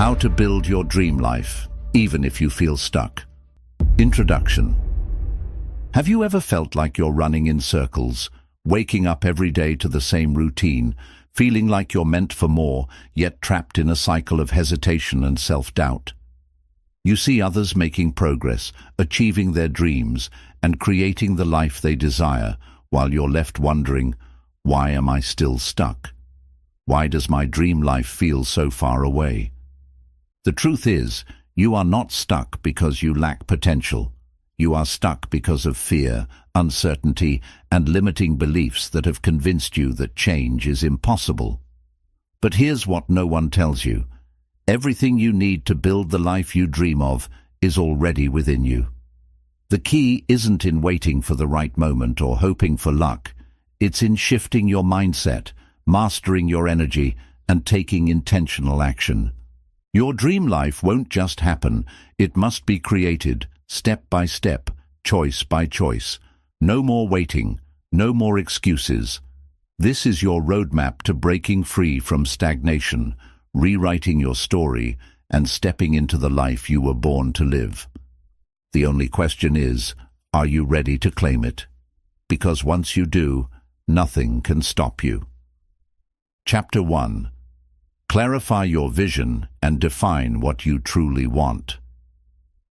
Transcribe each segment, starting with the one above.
How to build your dream life, even if you feel stuck. Introduction. Have you ever felt like you're running in circles, waking up every day to the same routine, feeling like you're meant for more, yet trapped in a cycle of hesitation and self-doubt? You see others making progress, achieving their dreams, and creating the life they desire, while you're left wondering, why am I still stuck? Why does my dream life feel so far away? The truth is, you are not stuck because you lack potential. You are stuck because of fear, uncertainty, and limiting beliefs that have convinced you that change is impossible. But here's what no one tells you. Everything you need to build the life you dream of is already within you. The key isn't in waiting for the right moment or hoping for luck. It's in shifting your mindset, mastering your energy, and taking intentional action. Your dream life won't just happen. It must be created, step by step, choice by choice. No more waiting, no more excuses. This is your roadmap to breaking free from stagnation, rewriting your story, and stepping into the life you were born to live. The only question is, are you ready to claim it? Because once you do, nothing can stop you. Chapter 1. Clarify your vision and define what you truly want.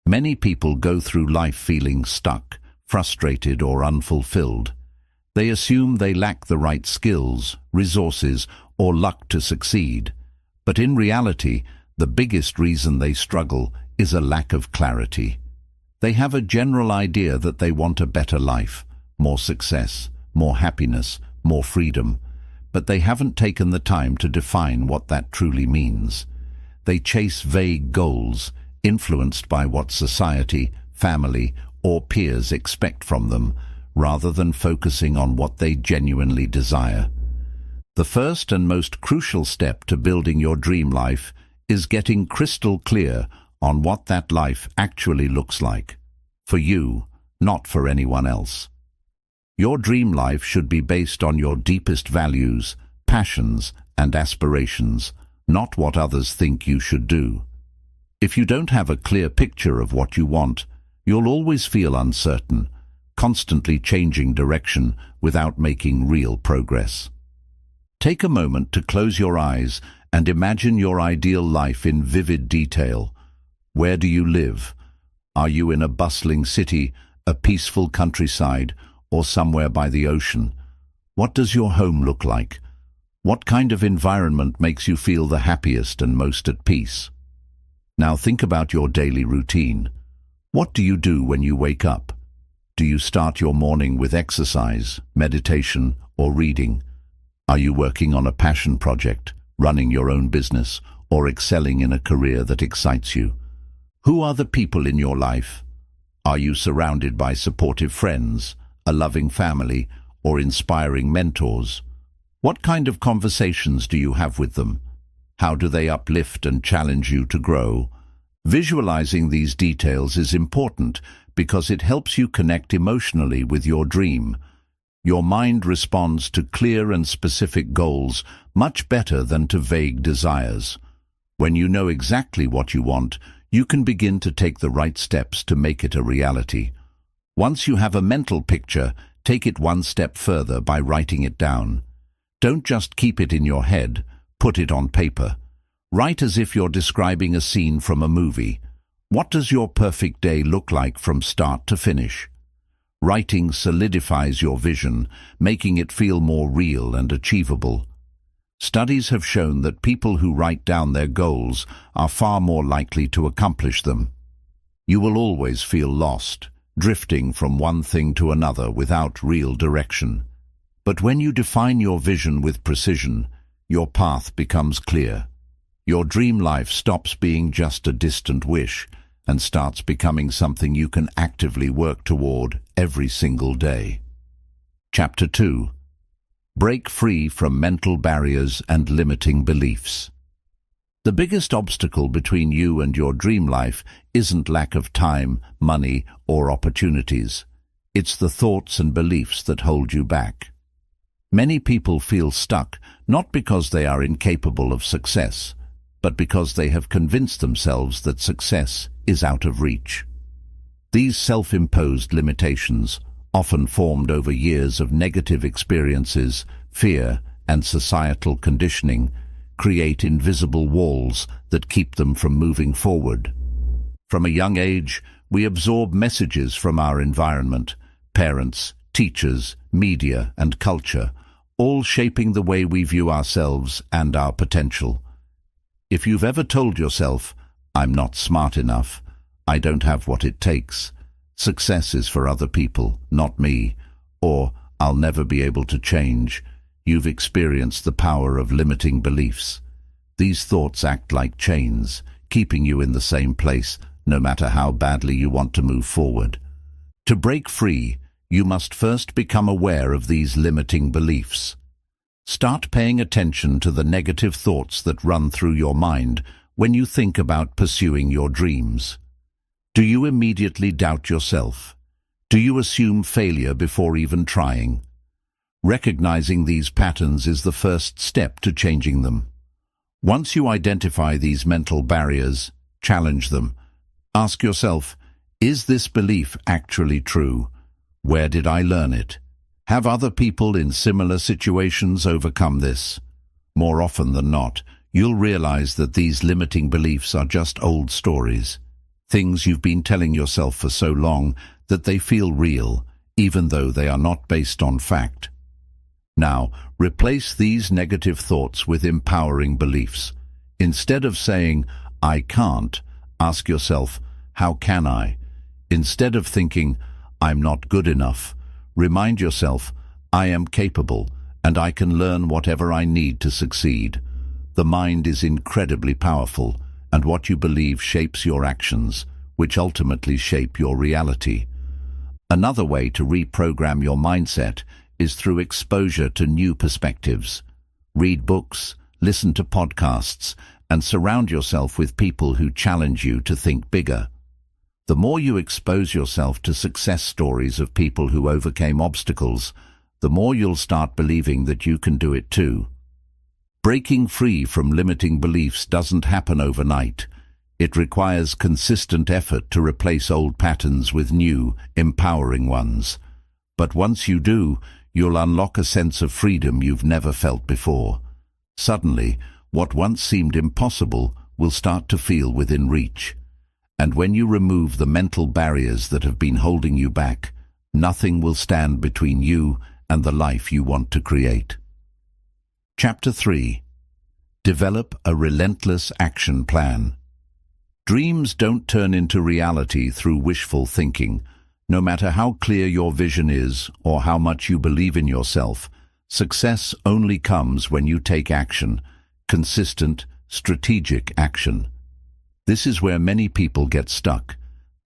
Many people go through life feeling stuck, frustrated, or unfulfilled. They assume they lack the right skills, resources, or luck to succeed. But in reality, the biggest reason they struggle is a lack of clarity. They have a general idea that they want a better life, more success, more happiness, more freedom, but they haven't taken the time to define what that truly means. They chase vague goals, influenced by what society, family, or peers expect from them, rather than focusing on what they genuinely desire. The first and most crucial step to building your dream life is getting crystal clear on what that life actually looks like. For you, not for anyone else. Your dream life should be based on your deepest values, passions, and aspirations, not what others think you should do. If you don't have a clear picture of what you want, you'll always feel uncertain, constantly changing direction without making real progress. Take a moment to close your eyes and imagine your ideal life in vivid detail. Where do you live? Are you in a bustling city, a peaceful countryside, or somewhere by the ocean? What does your home look like? What kind of environment makes you feel the happiest and most at peace? Now think about your daily routine. What do you do when you wake up? Do you start your morning with exercise, meditation, or reading? Are you working on a passion project, running your own business, or excelling in a career that excites you? Who are the people in your life? Are you surrounded by supportive friends, a loving family, or inspiring mentors? What kind of conversations do you have with them? How do they uplift and challenge you to grow? Visualizing these details is important because it helps you connect emotionally with your dream. Your mind responds to clear and specific goals much better than to vague desires. When you know exactly what you want, you can begin to take the right steps to make it a reality. Once you have a mental picture, take it one step further by writing it down. Don't just keep it in your head, put it on paper. Write as if you're describing a scene from a movie. What does your perfect day look like from start to finish? Writing solidifies your vision, making it feel more real and achievable. Studies have shown that people who write down their goals are far more likely to accomplish them. You will always feel lost, drifting from one thing to another without real direction. But when you define your vision with precision, your path becomes clear. Your dream life stops being just a distant wish and starts becoming something you can actively work toward every single day. Chapter 2. Break free from mental barriers and limiting beliefs. The biggest obstacle between you and your dream life isn't lack of time, money, or opportunities. It's the thoughts and beliefs that hold you back. Many people feel stuck not because they are incapable of success, but because they have convinced themselves that success is out of reach. These self-imposed limitations, often formed over years of negative experiences, fear, and societal conditioning, create invisible walls that keep them from moving forward. From a young age, we absorb messages from our environment, parents, teachers, media, and culture, all shaping the way we view ourselves and our potential. If you've ever told yourself, "I'm not smart enough, I don't have what it takes, success is for other people, not me," or "I'll never be able to change," you've experienced the power of limiting beliefs. These thoughts act like chains, keeping you in the same place, no matter how badly you want to move forward. To break free, you must first become aware of these limiting beliefs. Start paying attention to the negative thoughts that run through your mind when you think about pursuing your dreams. Do you immediately doubt yourself? Do you assume failure before even trying? Recognizing these patterns is the first step to changing them. Once you identify these mental barriers, challenge them. Ask yourself, is this belief actually true? Where did I learn it? Have other people in similar situations overcome this? More often than not, you'll realize that these limiting beliefs are just old stories, things you've been telling yourself for so long that they feel real, even though they are not based on fact. Now, replace these negative thoughts with empowering beliefs. Instead of saying, "I can't," ask yourself, "How can I?" Instead of thinking, "I'm not good enough," remind yourself, "I am capable, and I can learn whatever I need to succeed." The mind is incredibly powerful, and what you believe shapes your actions, which ultimately shape your reality. Another way to reprogram your mindset is through exposure to new perspectives. Read books, listen to podcasts, and surround yourself with people who challenge you to think bigger. The more you expose yourself to success stories of people who overcame obstacles, the more you'll start believing that you can do it too. Breaking free from limiting beliefs doesn't happen overnight. It requires consistent effort to replace old patterns with new, empowering ones. But once you do, you'll unlock a sense of freedom you've never felt before. Suddenly, what once seemed impossible will start to feel within reach. And when you remove the mental barriers that have been holding you back, nothing will stand between you and the life you want to create. Chapter 3. Develop a relentless action plan. Dreams don't turn into reality through wishful thinking. No matter how clear your vision is or how much you believe in yourself, success only comes when you take action, consistent, strategic action. This is where many people get stuck.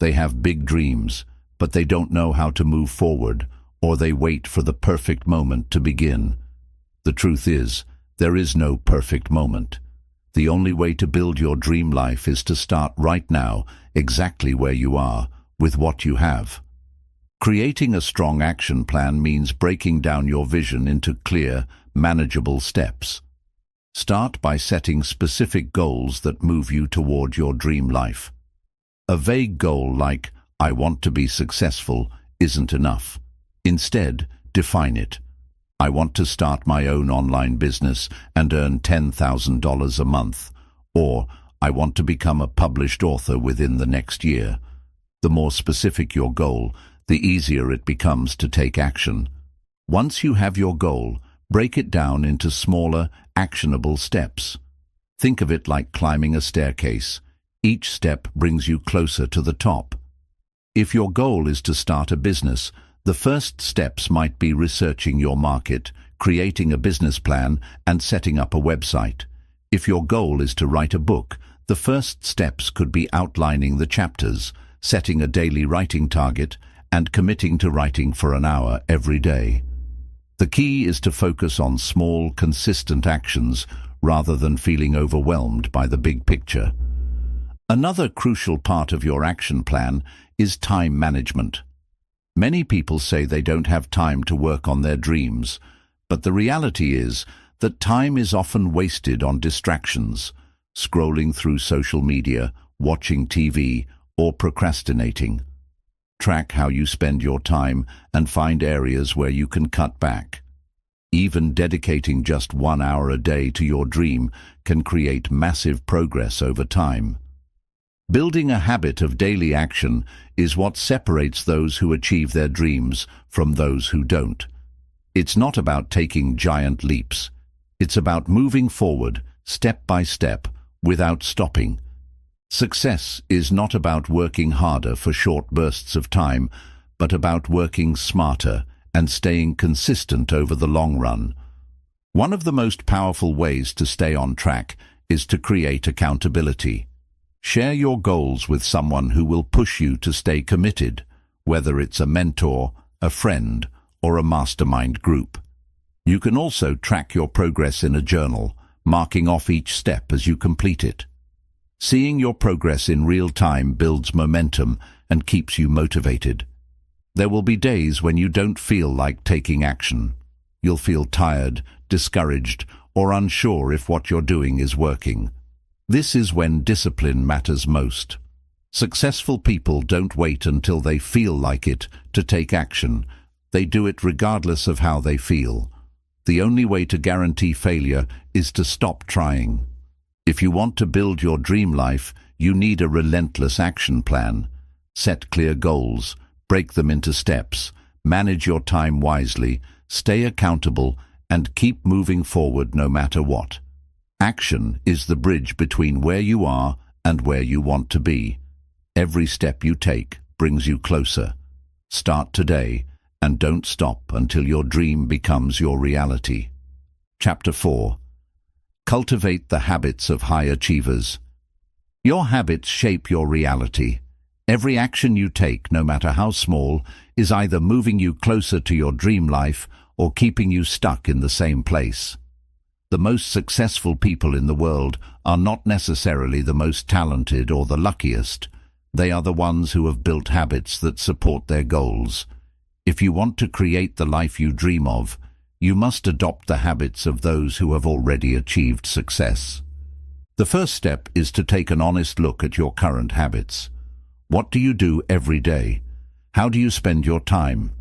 They have big dreams, but they don't know how to move forward, or they wait for the perfect moment to begin. The truth is, there is no perfect moment. The only way to build your dream life is to start right now, exactly where you are, with what you have. Creating a strong action plan means breaking down your vision into clear, manageable steps. Start by setting specific goals that move you toward your dream life. A vague goal like, "I want to be successful," isn't enough. Instead, define it. "I want to start my own online business and earn $10,000 a month," or "I want to become a published author within the next year." The more specific your goal, the easier it becomes to take action. Once you have your goal, break it down into smaller, actionable steps. Think of it like climbing a staircase. Each step brings you closer to the top. If your goal is to start a business, the first steps might be researching your market, creating a business plan, and setting up a website. If your goal is to write a book, the first steps could be outlining the chapters, setting a daily writing target, and committing to writing for an hour every day. The key is to focus on small, consistent actions rather than feeling overwhelmed by the big picture. Another crucial part of your action plan is time management. Many people say they don't have time to work on their dreams, but the reality is that time is often wasted on distractions. scrolling through social media, watching TV, or procrastinating. Track how you spend your time and find areas where you can cut back. Even dedicating just 1 hour a day to your dream can create massive progress over time. Building a habit of daily action is what separates those who achieve their dreams from those who don't. It's not about taking giant leaps. It's about moving forward, step by step, without stopping. Success is not about working harder for short bursts of time, but about working smarter and staying consistent over the long run. One of the most powerful ways to stay on track is to create accountability. Share your goals with someone who will push you to stay committed, whether it's a mentor, a friend, or a mastermind group. You can also track your progress in a journal, marking off each step as you complete it. Seeing your progress in real time builds momentum and keeps you motivated. There will be days when you don't feel like taking action. You'll feel tired, discouraged, or unsure if what you're doing is working. This is when discipline matters most. Successful people don't wait until they feel like it to take action. They do it regardless of how they feel. The only way to guarantee failure is to stop trying. If you want to build your dream life, you need a relentless action plan. Set clear goals, break them into steps, manage your time wisely, stay accountable, and keep moving forward no matter what. Action is the bridge between where you are and where you want to be. Every step you take brings you closer. Start today and don't stop until your dream becomes your reality. Chapter 4. Cultivate the habits of high achievers. Your habits shape your reality. Every action you take, no matter how small, is either moving you closer to your dream life or keeping you stuck in the same place. The most successful people in the world are not necessarily the most talented or the luckiest. They are the ones who have built habits that support their goals. If you want to create the life you dream of, you must adopt the habits of those who have already achieved success. The first step is to take an honest look at your current habits. What do you do every day? How do you spend your time?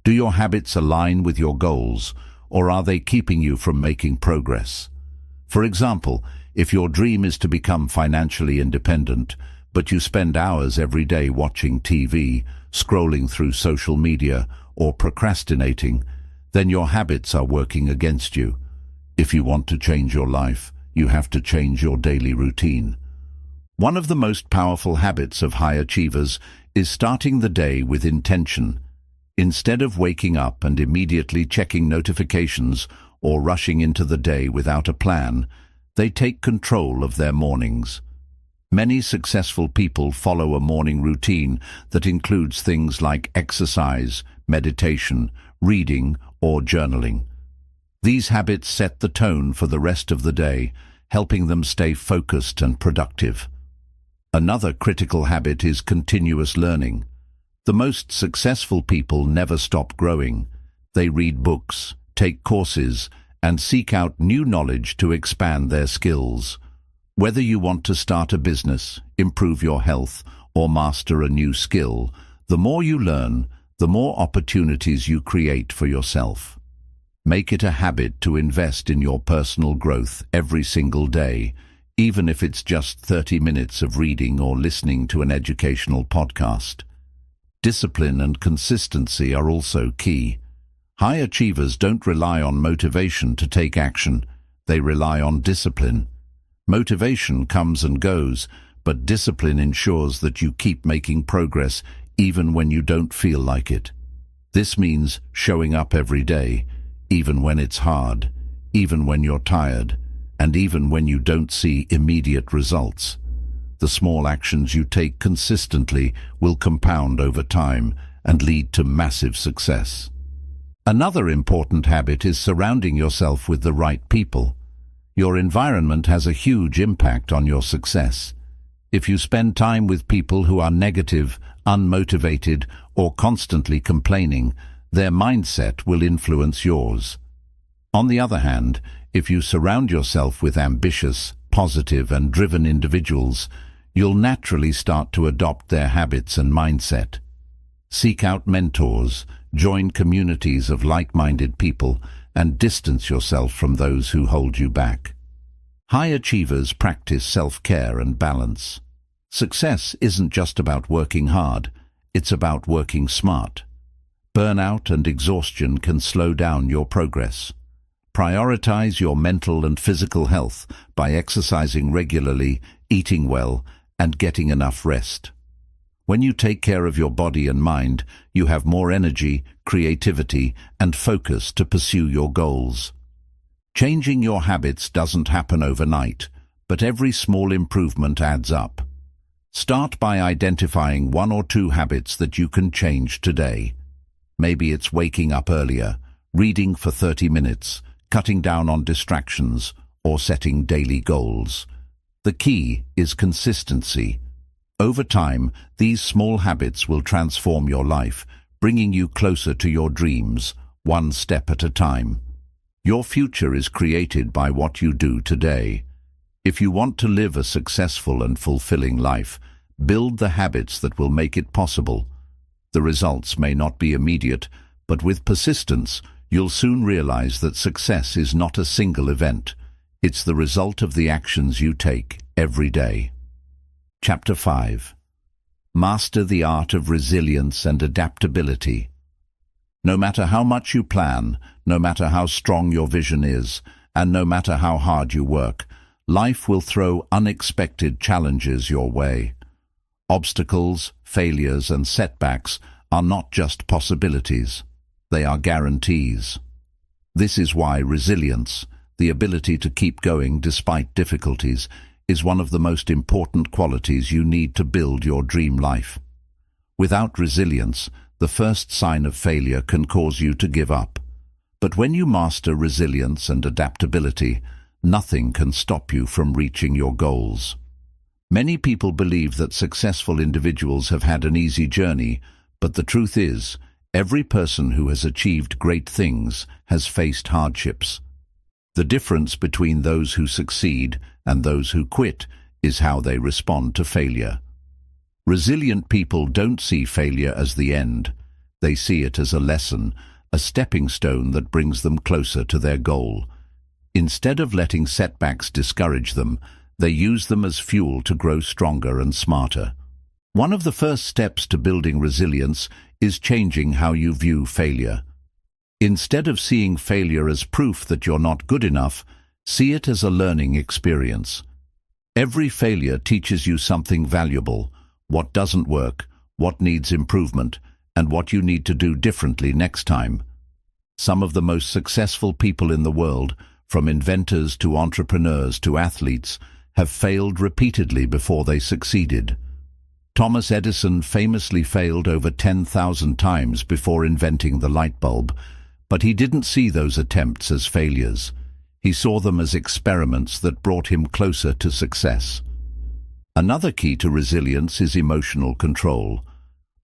Do your habits align with your goals, or are they keeping you from making progress? For example, if your dream is to become financially independent, but you spend hours every day watching TV, scrolling through social media, or procrastinating, then your habits are working against you. If you want to change your life, you have to change your daily routine. One of the most powerful habits of high achievers is starting the day with intention. Instead of waking up and immediately checking notifications or rushing into the day without a plan, they take control of their mornings. Many successful people follow a morning routine that includes things like exercise, meditation, reading, or journaling. These habits set the tone for the rest of the day, helping them stay focused and productive. Another critical habit is continuous learning. The most successful people never stop growing. They read books, take courses, and seek out new knowledge to expand their skills. Whether you want to start a business, improve your health, or master a new skill, the more you learn, the more opportunities you create for yourself. Make it a habit to invest in your personal growth every single day, even if it's just 30 minutes of reading or listening to an educational podcast. Discipline and consistency are also key. High achievers don't rely on motivation to take action. They rely on discipline. Motivation comes and goes, but discipline ensures that you keep making progress even when you don't feel like it. This means showing up every day, even when it's hard, even when you're tired, and even when you don't see immediate results. The small actions you take consistently will compound over time and lead to massive success. Another important habit is surrounding yourself with the right people. Your environment has a huge impact on your success. If you spend time with people who are negative, unmotivated, or constantly complaining, their mindset will influence yours. On the other hand, if you surround yourself with ambitious, positive and driven individuals, you'll naturally start to adopt their habits and mindset. Seek out mentors, join communities of like-minded people, and distance yourself from those who hold you back. High achievers practice self-care and balance. Success isn't just about working hard, it's about working smart. Burnout and exhaustion can slow down your progress. Prioritize your mental and physical health by exercising regularly, eating well, and getting enough rest. When you take care of your body and mind, you have more energy, creativity, and focus to pursue your goals. Changing your habits doesn't happen overnight, but every small improvement adds up. Start by identifying 1 or 2 habits that you can change today. Maybe it's waking up earlier, reading for 30 minutes, cutting down on distractions, or setting daily goals. The key is consistency. Over time, these small habits will transform your life, bringing you closer to your dreams, one step at a time. Your future is created by what you do today. If you want to live a successful and fulfilling life, build the habits that will make it possible. The results may not be immediate, but with persistence, you'll soon realize that success is not a single event. It's the result of the actions you take every day. Chapter 5. Master the art of resilience and adaptability. No matter how much you plan, no matter how strong your vision is, and no matter how hard you work, life will throw unexpected challenges your way. Obstacles, failures, and setbacks are not just possibilities. They are guarantees. This is why resilience, the ability to keep going despite difficulties, is one of the most important qualities you need to build your dream life. Without resilience, the first sign of failure can cause you to give up. But when you master resilience and adaptability, nothing can stop you from reaching your goals. Many people believe that successful individuals have had an easy journey, but the truth is, every person who has achieved great things has faced hardships. The difference between those who succeed and those who quit is how they respond to failure. Resilient people don't see failure as the end. They see it as a lesson, a stepping stone that brings them closer to their goal. Instead of letting setbacks discourage them, they use them as fuel to grow stronger and smarter. One of the first steps to building resilience is changing how you view failure. Instead of seeing failure as proof that you're not good enough, see it as a learning experience. Every failure teaches you something valuable: what doesn't work, what needs improvement, and what you need to do differently next time. Some of the most successful people in the world, from inventors to entrepreneurs to athletes, have failed repeatedly before they succeeded. Thomas Edison famously failed over 10,000 times before inventing the light bulb, but he didn't see those attempts as failures. He saw them as experiments that brought him closer to success. Another key to resilience is emotional control.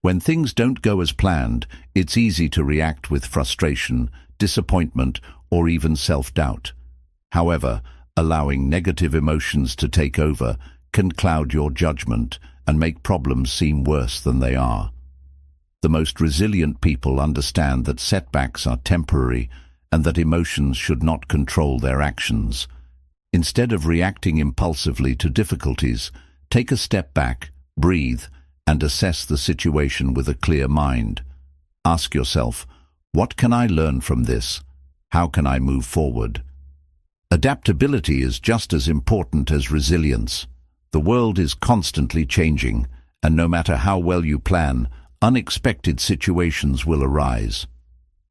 When things don't go as planned, it's easy to react with frustration, disappointment, or even self-doubt. However, allowing negative emotions to take over can cloud your judgment and make problems seem worse than they are. The most resilient people understand that setbacks are temporary and that emotions should not control their actions. Instead of reacting impulsively to difficulties, take a step back, breathe, and assess the situation with a clear mind. Ask yourself, what can I learn from this? How can I move forward? Adaptability is just as important as resilience. The world is constantly changing, and no matter how well you plan, unexpected situations will arise.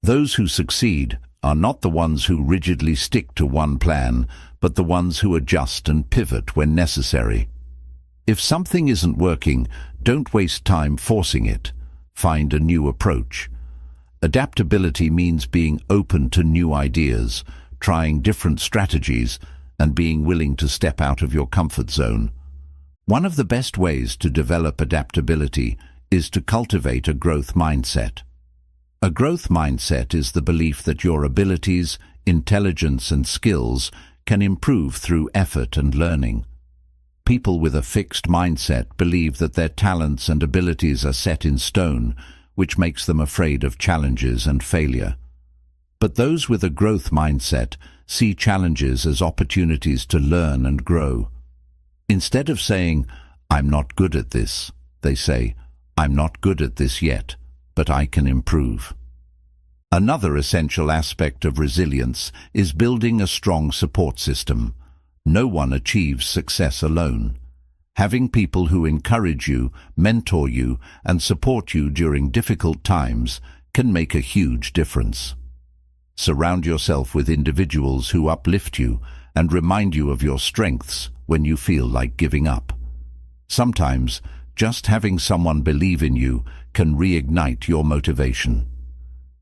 Those who succeed are not the ones who rigidly stick to one plan, but the ones who adjust and pivot when necessary. If something isn't working, don't waste time forcing it. Find a new approach. Adaptability means being open to new ideas, trying different strategies, and being willing to step out of your comfort zone. One of the best ways to develop adaptability is to cultivate a growth mindset. A growth mindset is the belief that your abilities, intelligence, and skills can improve through effort and learning. People with a fixed mindset believe that their talents and abilities are set in stone, which makes them afraid of challenges and failure. But those with a growth mindset see challenges as opportunities to learn and grow. Instead of saying, "I'm not good at this," they say, "I'm not good at this yet, but I can improve." Another essential aspect of resilience is building a strong support system. No one achieves success alone. Having people who encourage you, mentor you, and support you during difficult times can make a huge difference. Surround yourself with individuals who uplift you and remind you of your strengths when you feel like giving up. Sometimes, just having someone believe in you can reignite your motivation.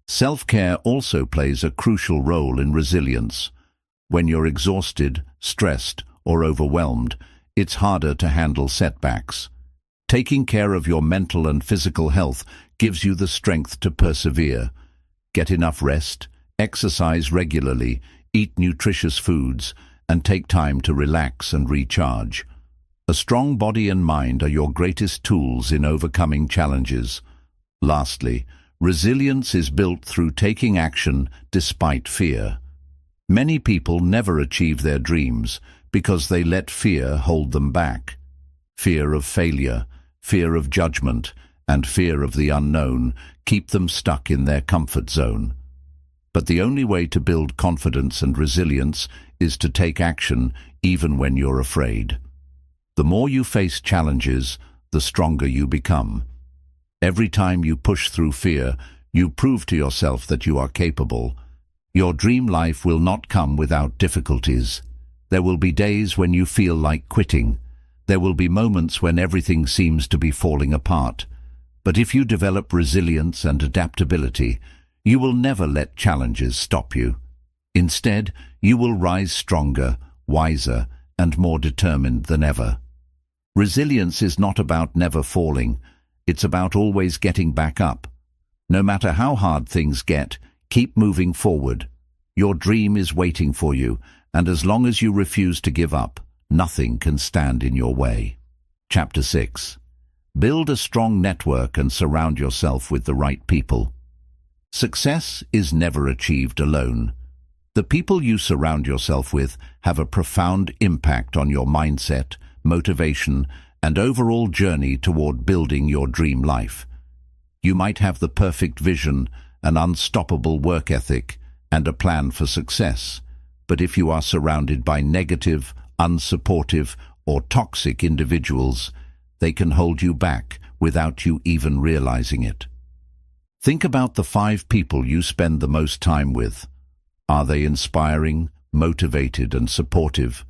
Self-care also plays a crucial role in resilience. When you're exhausted, stressed, or overwhelmed, it's harder to handle setbacks. Taking care of your mental and physical health gives you the strength to persevere. Get enough rest, exercise regularly, eat nutritious foods, and take time to relax and recharge. A strong body and mind are your greatest tools in overcoming challenges. Lastly, resilience is built through taking action despite fear. Many people never achieve their dreams because they let fear hold them back. Fear of failure, fear of judgment, and fear of the unknown keep them stuck in their comfort zone. But the only way to build confidence and resilience is to take action even when you're afraid. The more you face challenges, the stronger you become. Every time you push through fear, you prove to yourself that you are capable. Your dream life will not come without difficulties. There will be days when you feel like quitting. There will be moments when everything seems to be falling apart. But if you develop resilience and adaptability, you will never let challenges stop you. Instead, you will rise stronger, wiser, and more determined than ever. Resilience is not about never falling. It's about always getting back up. No matter how hard things get, keep moving forward. Your dream is waiting for you, and as long as you refuse to give up, nothing can stand in your way. Chapter 6. Build a strong network and surround yourself with the right people. Success is never achieved alone. The people you surround yourself with have a profound impact on your mindset, motivation, and overall journey toward building your dream life. You might have the perfect vision, an unstoppable work ethic, and a plan for success, but if you are surrounded by negative, unsupportive, or toxic individuals, they can hold you back without you even realizing it. Think about the 5 people you spend the most time with. Are they inspiring, motivated, and supportive?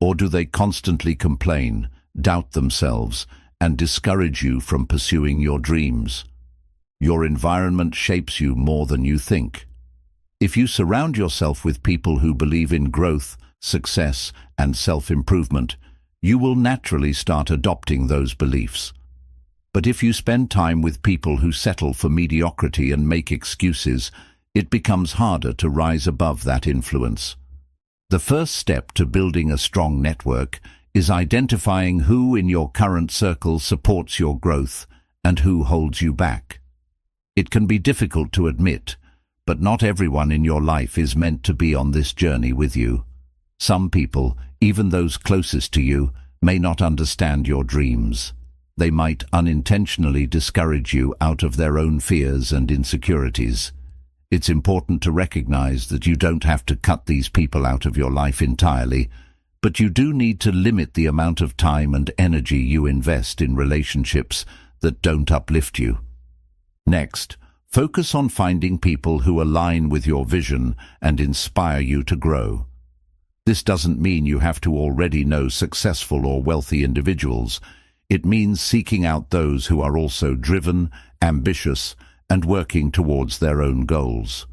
Or do they constantly complain, doubt themselves, and discourage you from pursuing your dreams? Your environment shapes you more than you think. If you surround yourself with people who believe in growth, success, and self-improvement, you will naturally start adopting those beliefs. But if you spend time with people who settle for mediocrity and make excuses, it becomes harder to rise above that influence. The first step to building a strong network is identifying who in your current circle supports your growth and who holds you back. It can be difficult to admit, but not everyone in your life is meant to be on this journey with you. Some people, even those closest to you, may not understand your dreams. They might unintentionally discourage you out of their own fears and insecurities. It's important to recognize that you don't have to cut these people out of your life entirely, but you do need to limit the amount of time and energy you invest in relationships that don't uplift you. Next, focus on finding people who align with your vision and inspire you to grow. This doesn't mean you have to already know successful or wealthy individuals. It means seeking out those who are also driven, ambitious, and working towards their own goals.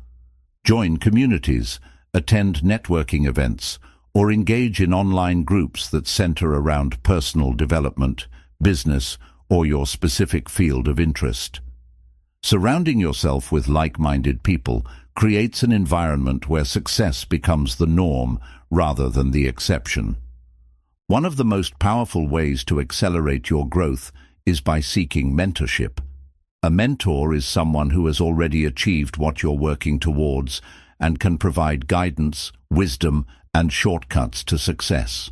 Join communities, attend networking events, or engage in online groups that center around personal development, business, or your specific field of interest. Surrounding yourself with like-minded people creates an environment where success becomes the norm rather than the exception. One of the most powerful ways to accelerate your growth is by seeking mentorship. A mentor is someone who has already achieved what you're working towards and can provide guidance, wisdom, and shortcuts to success.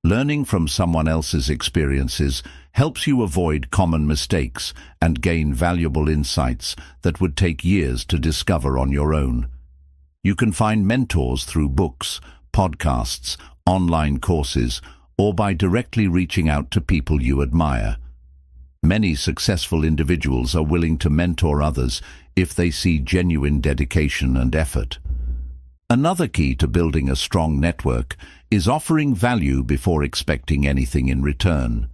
Learning from someone else's experiences helps you avoid common mistakes and gain valuable insights that would take years to discover on your own. You can find mentors through books, podcasts, online courses, or by directly reaching out to people you admire. Many successful individuals are willing to mentor others if they see genuine dedication and effort. Another key to building a strong network is offering value before expecting anything in return.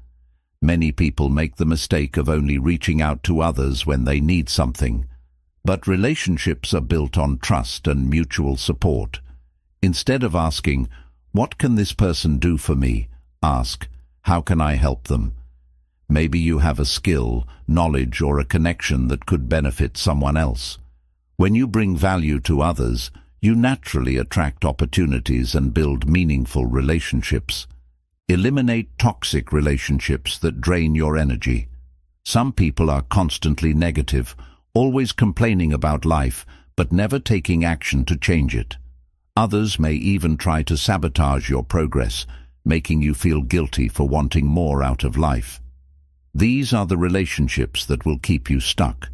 Many people make the mistake of only reaching out to others when they need something. But relationships are built on trust and mutual support. Instead of asking, "What can this person do for me?" ask, "How can I help them?" Maybe you have a skill, knowledge, or a connection that could benefit someone else. When you bring value to others, you naturally attract opportunities and build meaningful relationships. Eliminate toxic relationships that drain your energy. Some people are constantly negative, always complaining about life, but never taking action to change it. Others may even try to sabotage your progress, making you feel guilty for wanting more out of life. These are the relationships that will keep you stuck.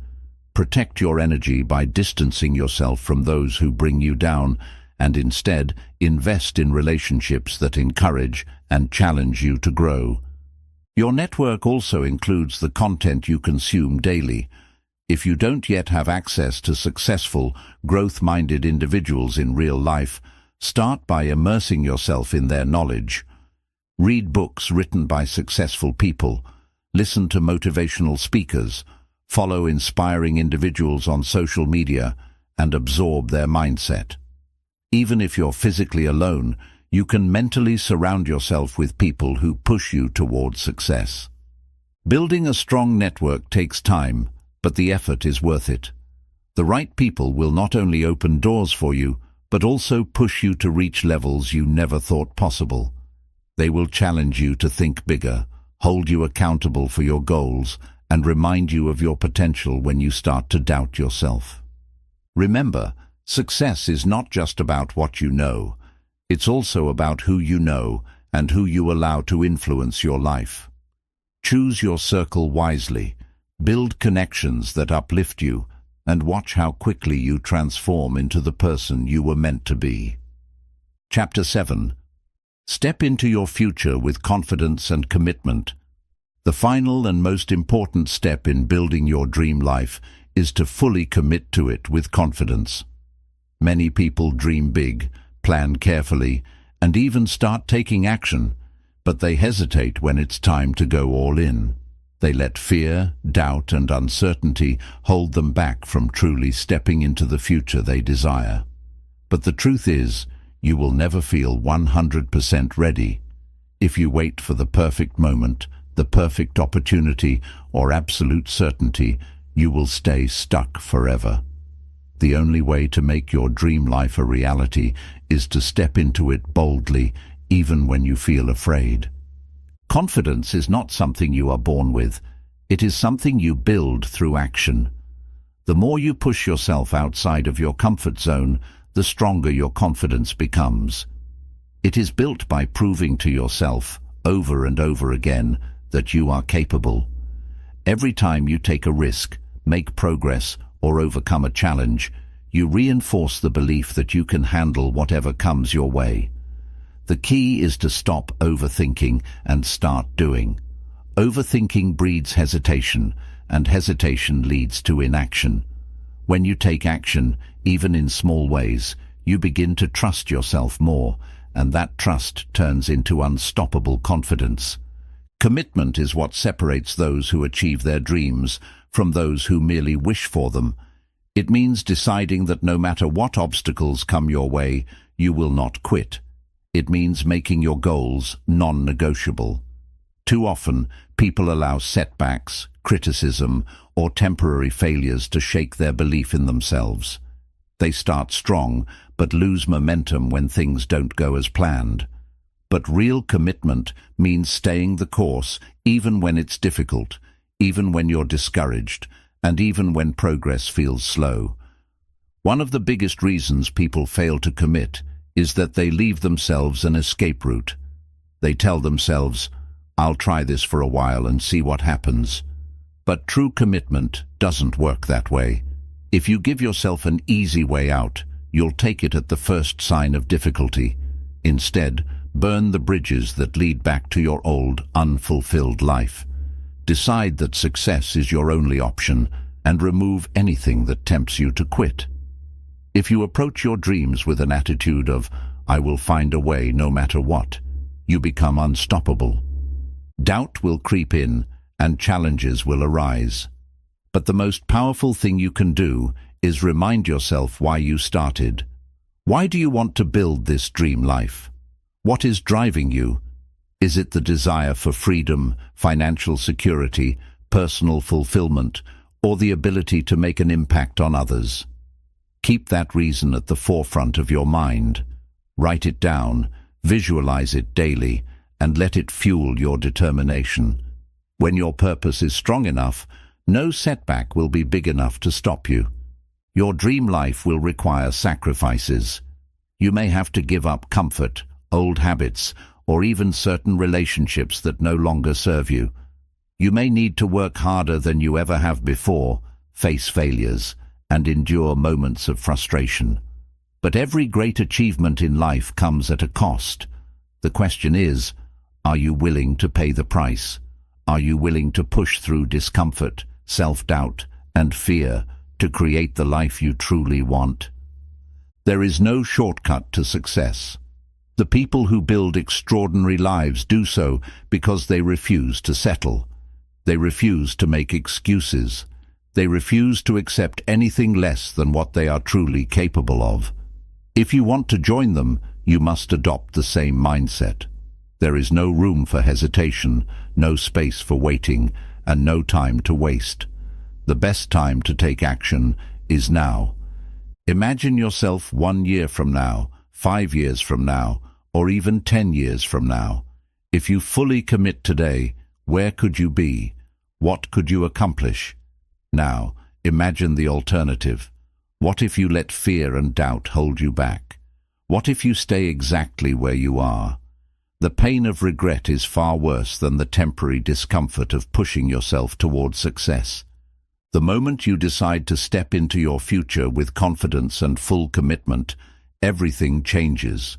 Protect your energy by distancing yourself from those who bring you down, and instead invest in relationships that encourage and challenge you to grow. Your network also includes the content you consume daily. If you don't yet have access to successful, growth-minded individuals in real life, start by immersing yourself in their knowledge. Read books written by successful people. Listen to motivational speakers, follow inspiring individuals on social media, and absorb their mindset. Even if you're physically alone, you can mentally surround yourself with people who push you towards success. Building a strong network takes time, but the effort is worth it. The right people will not only open doors for you, but also push you to reach levels you never thought possible. They will challenge you to think bigger, hold you accountable for your goals, and remind you of your potential when you start to doubt yourself. Remember, success is not just about what you know. It's also about who you know and who you allow to influence your life. Choose your circle wisely, build connections that uplift you, and watch how quickly you transform into the person you were meant to be. Chapter 7. Step into your future with confidence and commitment. The final and most important step in building your dream life is to fully commit to it with confidence. Many people dream big, plan carefully, and even start taking action, but they hesitate when it's time to go all in. They let fear, doubt, and uncertainty hold them back from truly stepping into the future they desire. But the truth is, you will never feel 100% ready. If you wait for the perfect moment, the perfect opportunity, or absolute certainty, you will stay stuck forever. The only way to make your dream life a reality is to step into it boldly, even when you feel afraid. Confidence is not something you are born with. It is something you build through action. The more you push yourself outside of your comfort zone, the stronger your confidence becomes. It is built by proving to yourself, over and over again, that you are capable. Every time you take a risk, make progress, or overcome a challenge, you reinforce the belief that you can handle whatever comes your way. The key is to stop overthinking and start doing. Overthinking breeds hesitation, and hesitation leads to inaction. When you take action, even in small ways, you begin to trust yourself more, and that trust turns into unstoppable confidence. Commitment is what separates those who achieve their dreams from those who merely wish for them. It means deciding that no matter what obstacles come your way, you will not quit. It means making your goals non-negotiable. Too often, people allow setbacks, criticism, or temporary failures to shake their belief in themselves. They start strong, but lose momentum when things don't go as planned. But real commitment means staying the course, even when it's difficult, even when you're discouraged, and even when progress feels slow. One of the biggest reasons people fail to commit is that they leave themselves an escape route. They tell themselves, "I'll try this for a while and see what happens." But true commitment doesn't work that way. If you give yourself an easy way out, you'll take it at the first sign of difficulty. Instead, burn the bridges that lead back to your old, unfulfilled life. Decide that success is your only option and remove anything that tempts you to quit. If you approach your dreams with an attitude of, "I will find a way no matter what," you become unstoppable. Doubt will creep in and challenges will arise. But the most powerful thing you can do is remind yourself why you started. Why do you want to build this dream life? What is driving you? Is it the desire for freedom, financial security, personal fulfillment, or the ability to make an impact on others? Keep that reason at the forefront of your mind. Write it down, visualize it daily, and let it fuel your determination. When your purpose is strong enough, no setback will be big enough to stop you. Your dream life will require sacrifices. You may have to give up comfort, old habits, or even certain relationships that no longer serve you. You may need to work harder than you ever have before, face failures, and endure moments of frustration. But every great achievement in life comes at a cost. The question is, are you willing to pay the price? Are you willing to push through discomfort, self-doubt, and fear to create the life you truly want? There is no shortcut to success. The people who build extraordinary lives do so because they refuse to settle. They refuse to make excuses. They refuse to accept anything less than what they are truly capable of. If you want to join them, you must adopt the same mindset. There is no room for hesitation, no space for waiting, and no time to waste. The best time to take action is now. Imagine yourself 1 year from now, 5 years from now, or even 10 years from now. If you fully commit today, where could you be? What could you accomplish? Now, imagine the alternative. What if you let fear and doubt hold you back? What if you stay exactly where you are? The pain of regret is far worse than the temporary discomfort of pushing yourself towards success. The moment you decide to step into your future with confidence and full commitment, everything changes.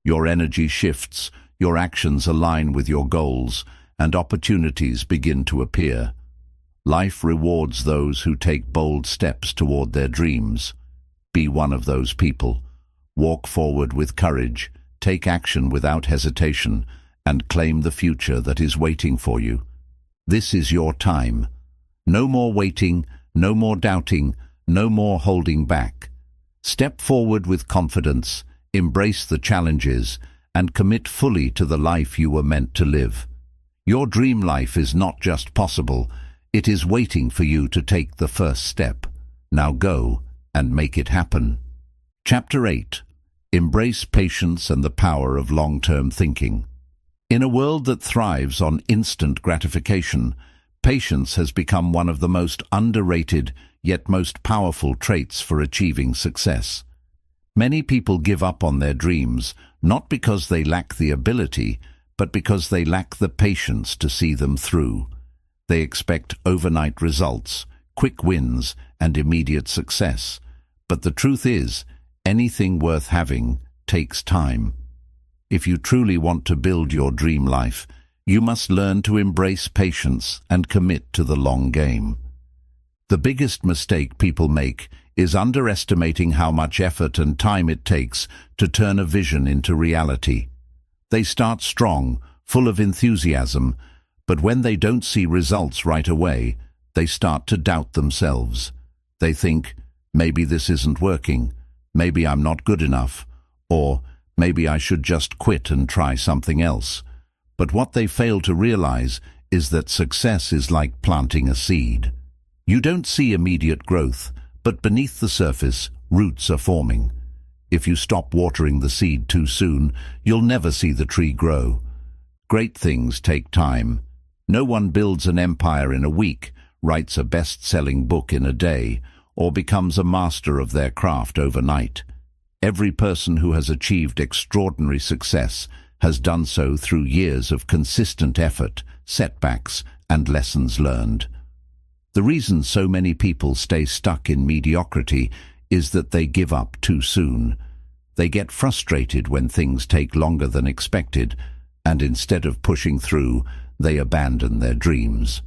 Your energy shifts, your actions align with your goals, and opportunities begin to appear. Life rewards those who take bold steps toward their dreams. Be one of those people. Walk forward with courage, take action without hesitation, and claim the future that is waiting for you. This is your time. No more waiting, no more doubting, no more holding back. Step forward with confidence, embrace the challenges, and commit fully to the life you were meant to live. Your dream life is not just possible, it is waiting for you to take the first step. Now go and make it happen. Chapter 8. Embrace patience and the power of long-term thinking. In a world that thrives on instant gratification, patience has become one of the most underrated yet most powerful traits for achieving success. Many people give up on their dreams not because they lack the ability, but because they lack the patience to see them through. They expect overnight results, quick wins, and immediate success. But the truth is, anything worth having takes time. If you truly want to build your dream life, you must learn to embrace patience and commit to the long game. The biggest mistake people make is underestimating how much effort and time it takes to turn a vision into reality. They start strong, full of enthusiasm, but when they don't see results right away, they start to doubt themselves. They think, maybe this isn't working, maybe I'm not good enough, or maybe I should just quit and try something else. But what they fail to realize is that success is like planting a seed. You don't see immediate growth, but beneath the surface, roots are forming. If you stop watering the seed too soon, you'll never see the tree grow. Great things take time. No one builds an empire in a week, writes a best-selling book in a day, or becomes a master of their craft overnight. Every person who has achieved extraordinary success has done so through years of consistent effort, setbacks, and lessons learned. The reason so many people stay stuck in mediocrity is that they give up too soon. They get frustrated when things take longer than expected, and instead of pushing through, they abandon their dreams.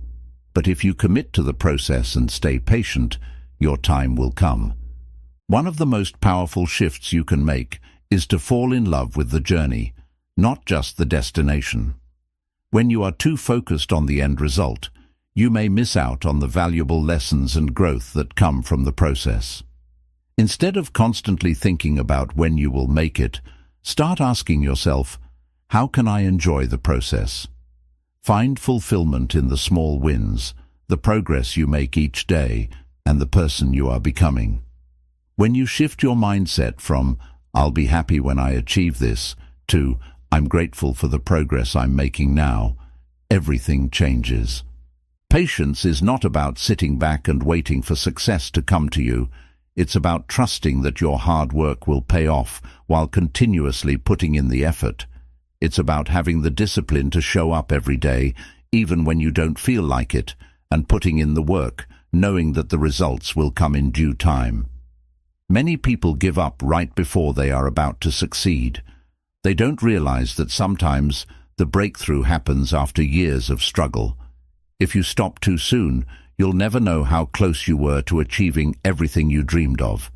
But if you commit to the process and stay patient, your time will come. One of the most powerful shifts you can make is to fall in love with the journey, not just the destination. When you are too focused on the end result, you may miss out on the valuable lessons and growth that come from the process. Instead of constantly thinking about when you will make it, start asking yourself, how can I enjoy the process? Find fulfillment in the small wins, the progress you make each day, and the person you are becoming. When you shift your mindset from, I'll be happy when I achieve this, to, I'm grateful for the progress I'm making now, everything changes. Patience is not about sitting back and waiting for success to come to you. It's about trusting that your hard work will pay off while continuously putting in the effort. It's about having the discipline to show up every day, even when you don't feel like it, and putting in the work, knowing that the results will come in due time. Many people give up right before they are about to succeed. They don't realize that sometimes the breakthrough happens after years of struggle. If you stop too soon, you'll never know how close you were to achieving everything you dreamed of.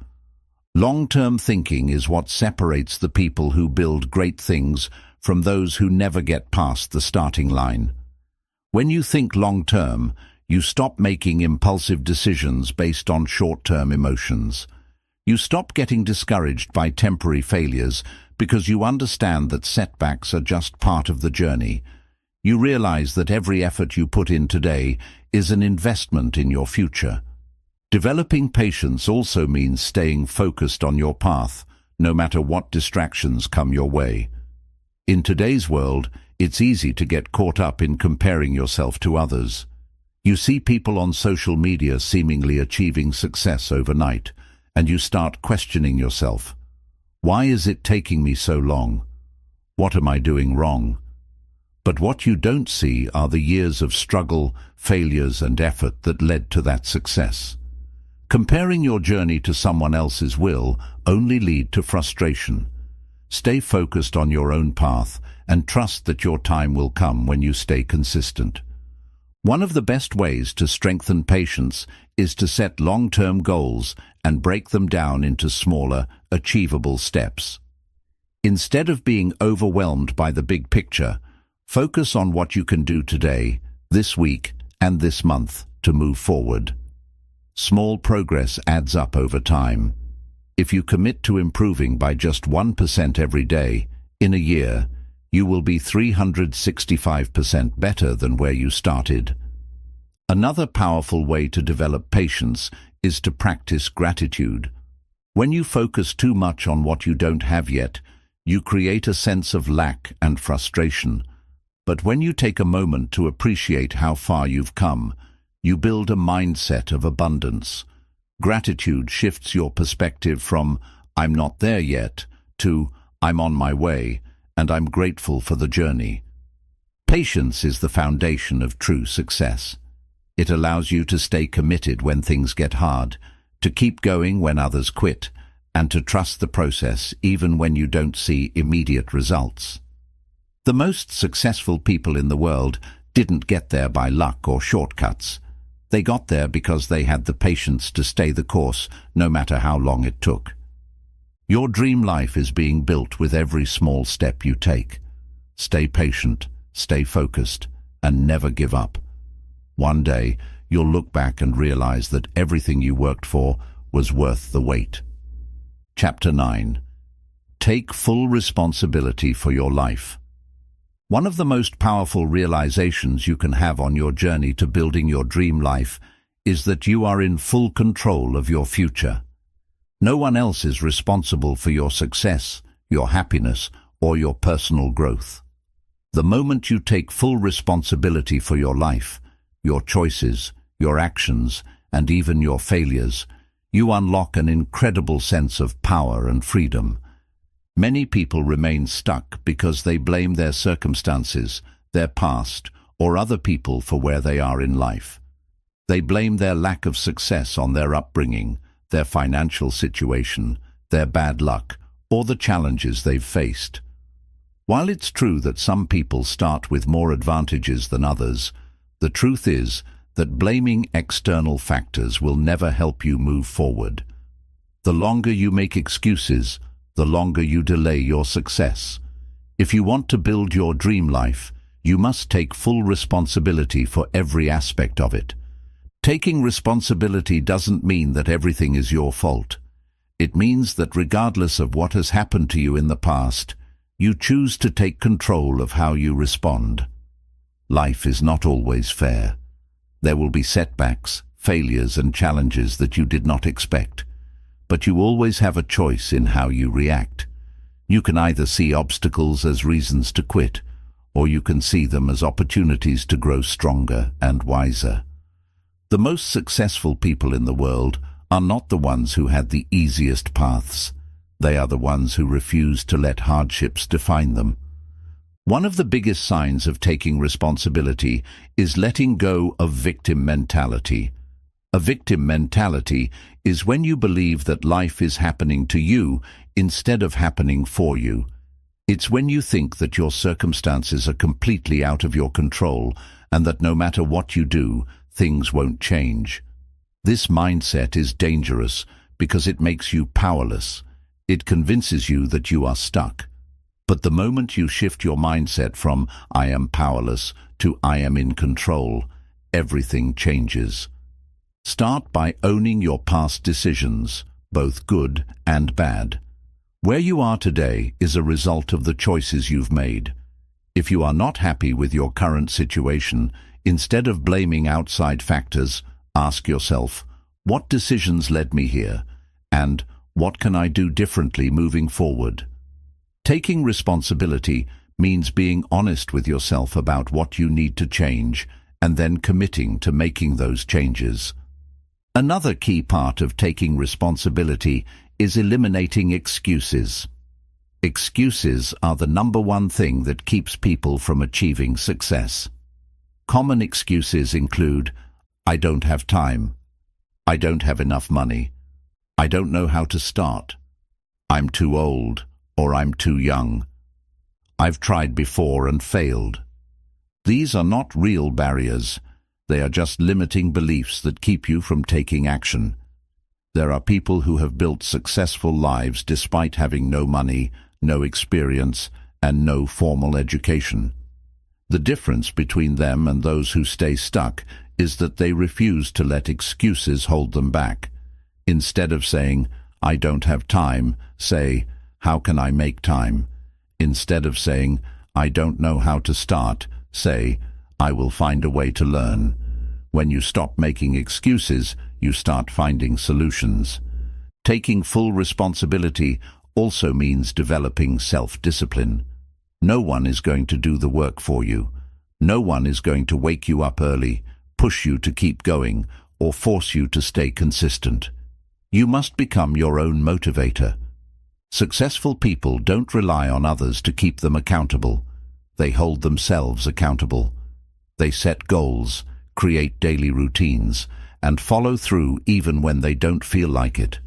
Long-term thinking is what separates the people who build great things from those who never get past the starting line. When you think long-term, you stop making impulsive decisions based on short-term emotions. You stop getting discouraged by temporary failures because you understand that setbacks are just part of the journey. You realize that every effort you put in today is an investment in your future. Developing patience also means staying focused on your path, no matter what distractions come your way. In today's world, it's easy to get caught up in comparing yourself to others. You see people on social media seemingly achieving success overnight, and you start questioning yourself. Why is it taking me so long? What am I doing wrong? But what you don't see are the years of struggle, failures, and effort that led to that success. Comparing your journey to someone else's will only lead to frustration. Stay focused on your own path and trust that your time will come when you stay consistent. One of the best ways to strengthen patience is to set long-term goals and break them down into smaller, achievable steps. Instead of being overwhelmed by the big picture, focus on what you can do today, this week, and this month to move forward. Small progress adds up over time. If you commit to improving by just 1% every day, in a year, you will be 365% better than where you started. Another powerful way to develop patience is to practice gratitude. When you focus too much on what you don't have yet, you create a sense of lack and frustration. But when you take a moment to appreciate how far you've come, you build a mindset of abundance. Gratitude shifts your perspective from, I'm not there yet, to, I'm on my way, and I'm grateful for the journey. Patience is the foundation of true success. It allows you to stay committed when things get hard, to keep going when others quit, and to trust the process even when you don't see immediate results. The most successful people in the world didn't get there by luck or shortcuts. They got there because they had the patience to stay the course, no matter how long it took. Your dream life is being built with every small step you take. Stay patient, stay focused, and never give up. One day, you'll look back and realize that everything you worked for was worth the wait. Chapter 9. Take full responsibility for your life. One of the most powerful realizations you can have on your journey to building your dream life is that you are in full control of your future. No one else is responsible for your success, your happiness, or your personal growth. The moment you take full responsibility for your life, your choices, your actions, and even your failures, you unlock an incredible sense of power and freedom. Many people remain stuck because they blame their circumstances, their past, or other people for where they are in life. They blame their lack of success on their upbringing, their financial situation, their bad luck, or the challenges they've faced. While it's true that some people start with more advantages than others, the truth is that blaming external factors will never help you move forward. The longer you make excuses, the longer you delay your success. If you want to build your dream life, you must take full responsibility for every aspect of it. Taking responsibility doesn't mean that everything is your fault. It means that regardless of what has happened to you in the past, you choose to take control of how you respond. Life is not always fair. There will be setbacks, failures, and challenges that you did not expect. But you always have a choice in how you react. You can either see obstacles as reasons to quit, or you can see them as opportunities to grow stronger and wiser. The most successful people in the world are not the ones who had the easiest paths. They are the ones who refuse to let hardships define them. One of the biggest signs of taking responsibility is letting go of victim mentality. A victim mentality is when you believe that life is happening to you instead of happening for you. It's when you think that your circumstances are completely out of your control and that no matter what you do, things won't change. This mindset is dangerous because it makes you powerless. It convinces you that you are stuck. But the moment you shift your mindset from "I am powerless" to "I am in control," everything changes. Start by owning your past decisions, both good and bad. Where you are today is a result of the choices you've made. If you are not happy with your current situation, instead of blaming outside factors, ask yourself, what decisions led me here? And what can I do differently moving forward? Taking responsibility means being honest with yourself about what you need to change and then committing to making those changes. Another key part of taking responsibility is eliminating excuses. Excuses are the number one thing that keeps people from achieving success. Common excuses include, "I don't have time," "I don't have enough money," "I don't know how to start," "I'm too old," or "I'm too young," "I've tried before and failed." These are not real barriers. They are just limiting beliefs that keep you from taking action. There are people who have built successful lives despite having no money, no experience, and no formal education. The difference between them and those who stay stuck is that they refuse to let excuses hold them back. Instead of saying, "I don't have time," say, "How can I make time?" Instead of saying, "I don't know how to start," say, "I will find a way to learn." When you stop making excuses, you start finding solutions. Taking full responsibility also means developing self-discipline. No one is going to do the work for you. No one is going to wake you up early, push you to keep going, or force you to stay consistent. You must become your own motivator. Successful people don't rely on others to keep them accountable. They hold themselves accountable. They set goals, create daily routines, and follow through even when they don't feel like it.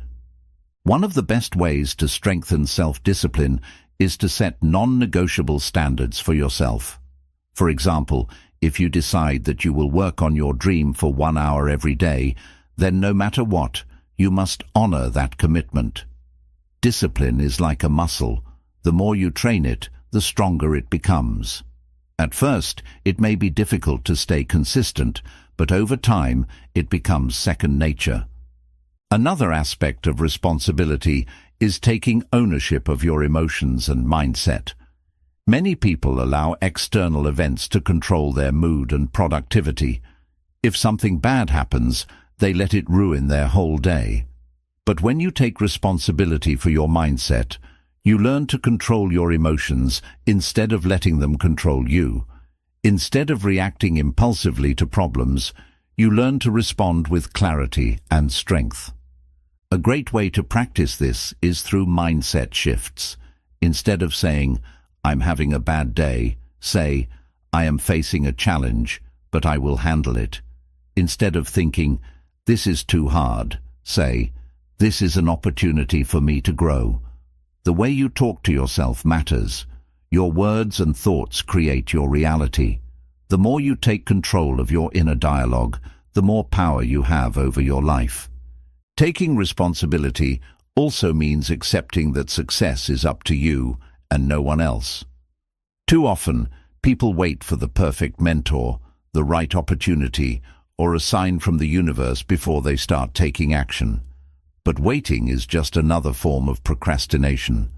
One of the best ways to strengthen self-discipline is to set non-negotiable standards for yourself. For example, if you decide that you will work on your dream for 1 hour every day, then no matter what, you must honor that commitment. Discipline is like a muscle. The more you train it, the stronger it becomes. At first, it may be difficult to stay consistent, but over time, it becomes second nature. Another aspect of responsibility is taking ownership of your emotions and mindset. Many people allow external events to control their mood and productivity. If something bad happens, they let it ruin their whole day. But when you take responsibility for your mindset, you learn to control your emotions instead of letting them control you. Instead of reacting impulsively to problems, you learn to respond with clarity and strength. A great way to practice this is through mindset shifts. Instead of saying, "I'm having a bad day," say, "I am facing a challenge, but I will handle it." Instead of thinking, "This is too hard," say, "This is an opportunity for me to grow." The way you talk to yourself matters. Your words and thoughts create your reality. The more you take control of your inner dialogue, the more power you have over your life. Taking responsibility also means accepting that success is up to you and no one else. Too often, people wait for the perfect mentor, the right opportunity, or a sign from the universe before they start taking action. But waiting is just another form of procrastination.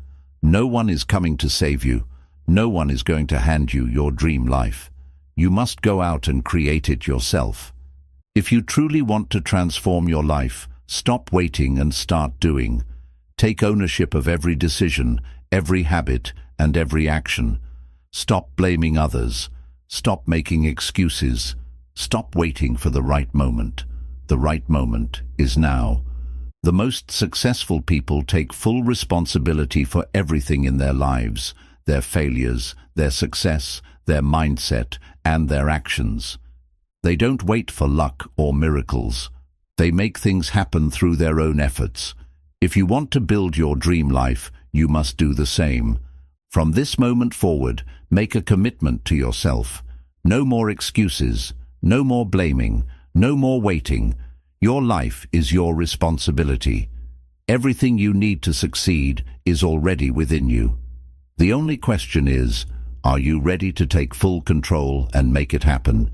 No one is coming to save you. No one is going to hand you your dream life. You must go out and create it yourself. If you truly want to transform your life, stop waiting and start doing. Take ownership of every decision, every habit, and every action. Stop blaming others. Stop making excuses. Stop waiting for the right moment. The right moment is now. The most successful people take full responsibility for everything in their lives, their failures, their success, their mindset, and their actions. They don't wait for luck or miracles. They make things happen through their own efforts. If you want to build your dream life, you must do the same. From this moment forward, make a commitment to yourself. No more excuses, no more blaming, no more waiting. Your life is your responsibility. Everything you need to succeed is already within you. The only question is, are you ready to take full control and make it happen?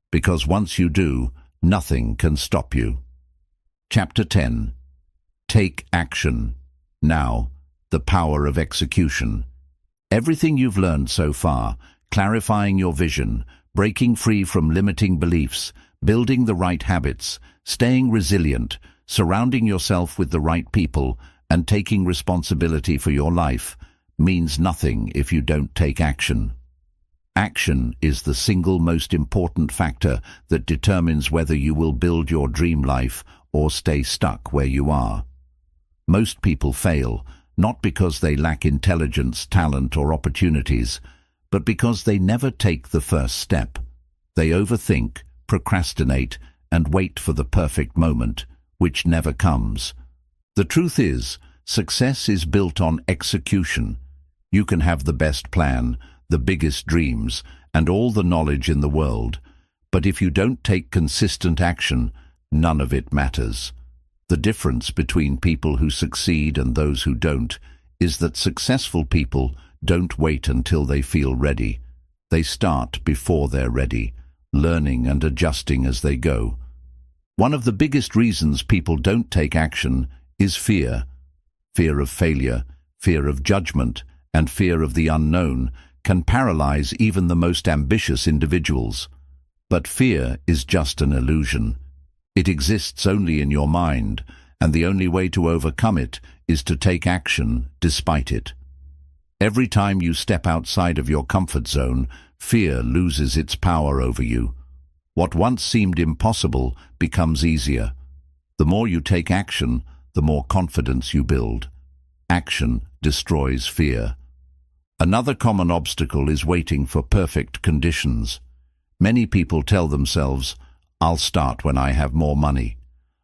Because once you do, nothing can stop you. Chapter 10. Take action. Now, the power of execution. Everything you've learned so far, clarifying your vision, breaking free from limiting beliefs, building the right habits, staying resilient, surrounding yourself with the right people, and taking responsibility for your life, means nothing if you don't take action. Action is the single most important factor that determines whether you will build your dream life or stay stuck where you are. Most people fail, not because they lack intelligence, talent, or opportunities, but because they never take the first step. They overthink, procrastinate, and wait for the perfect moment, which never comes. The truth is, success is built on execution. You can have the best plan, the biggest dreams, and all the knowledge in the world, but if you don't take consistent action, none of it matters. The difference between people who succeed and those who don't is that successful people don't wait until they feel ready. They start before they're ready, learning and adjusting as they go. One of the biggest reasons people don't take action is fear. Fear of failure, fear of judgment, and fear of the unknown can paralyze even the most ambitious individuals. But fear is just an illusion. It exists only in your mind, and the only way to overcome it is to take action despite it. Every time you step outside of your comfort zone, fear loses its power over you. What once seemed impossible becomes easier. The more you take action, the more confidence you build. Action destroys fear. Another common obstacle is waiting for perfect conditions. Many people tell themselves, "I'll start when I have more money.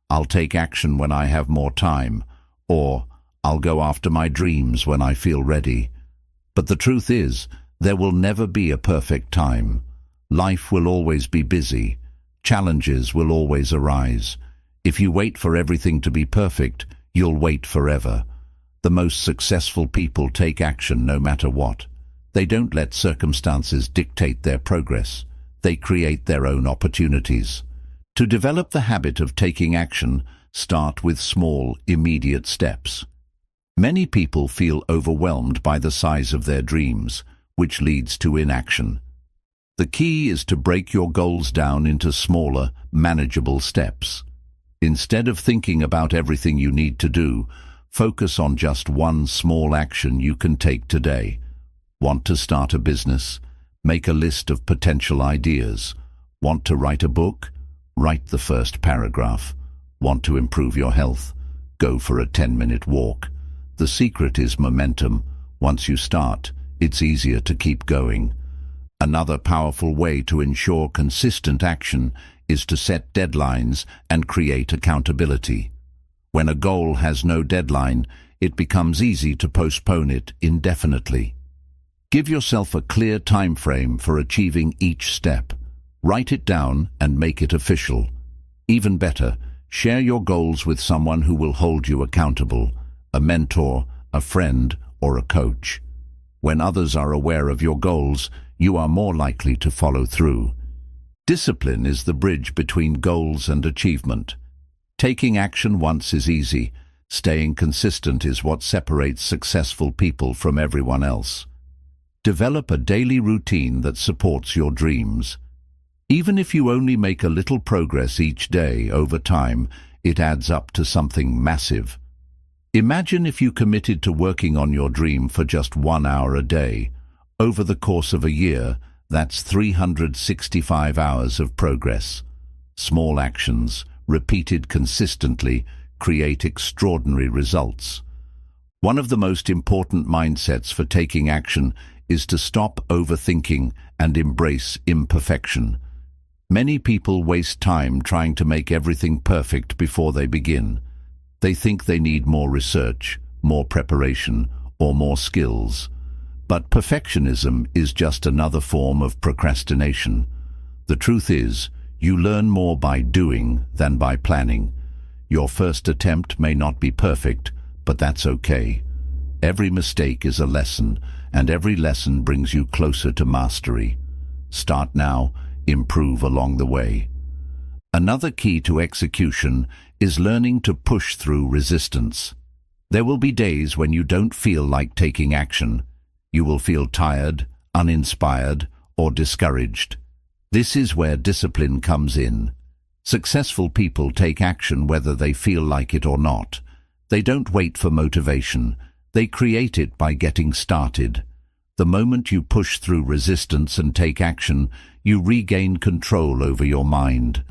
I'll take action when I have more time," or "I'll go after my dreams when I feel ready." But the truth is, there will never be a perfect time. Life will always be busy. Challenges will always arise. If you wait for everything to be perfect, you'll wait forever. The most successful people take action no matter what. They don't let circumstances dictate their progress. They create their own opportunities. To develop the habit of taking action, start with small, immediate steps. Many people feel overwhelmed by the size of their dreams, which leads to inaction. The key is to break your goals down into smaller, manageable steps. Instead of thinking about everything you need to do, focus on just one small action you can take today. Want to start a business? Make a list of potential ideas. Want to write a book? Write the first paragraph. Want to improve your health? Go for a 10-minute walk. The secret is momentum. Once you start, it's easier to keep going. Another powerful way to ensure consistent action is to set deadlines and create accountability. When a goal has no deadline, it becomes easy to postpone it indefinitely. Give yourself a clear time frame for achieving each step. Write it down and make it official. Even better, share your goals with someone who will hold you accountable, a mentor, a friend, or a coach. When others are aware of your goals, you are more likely to follow through. Discipline is the bridge between goals and achievement. Taking action once is easy. Staying consistent is what separates successful people from everyone else. Develop a daily routine that supports your dreams. Even if you only make a little progress each day, over time, it adds up to something massive. Imagine if you committed to working on your dream for just 1 hour a day. Over the course of a year, that's 365 hours of progress. Small actions, repeated consistently, create extraordinary results. One of the most important mindsets for taking action is to stop overthinking and embrace imperfection. Many people waste time trying to make everything perfect before they begin. They think they need more research, more preparation, or more skills. But perfectionism is just another form of procrastination. The truth is, you learn more by doing than by planning. Your first attempt may not be perfect, but that's okay. Every mistake is a lesson, and every lesson brings you closer to mastery. Start now, improve along the way. Another key to execution is learning to push through resistance. There will be days when you don't feel like taking action. You will feel tired, uninspired, or discouraged. This is where discipline comes in. Successful people take action whether they feel like it or not. They don't wait for motivation. They create it by getting started. The moment you push through resistance and take action, you regain control over your mind.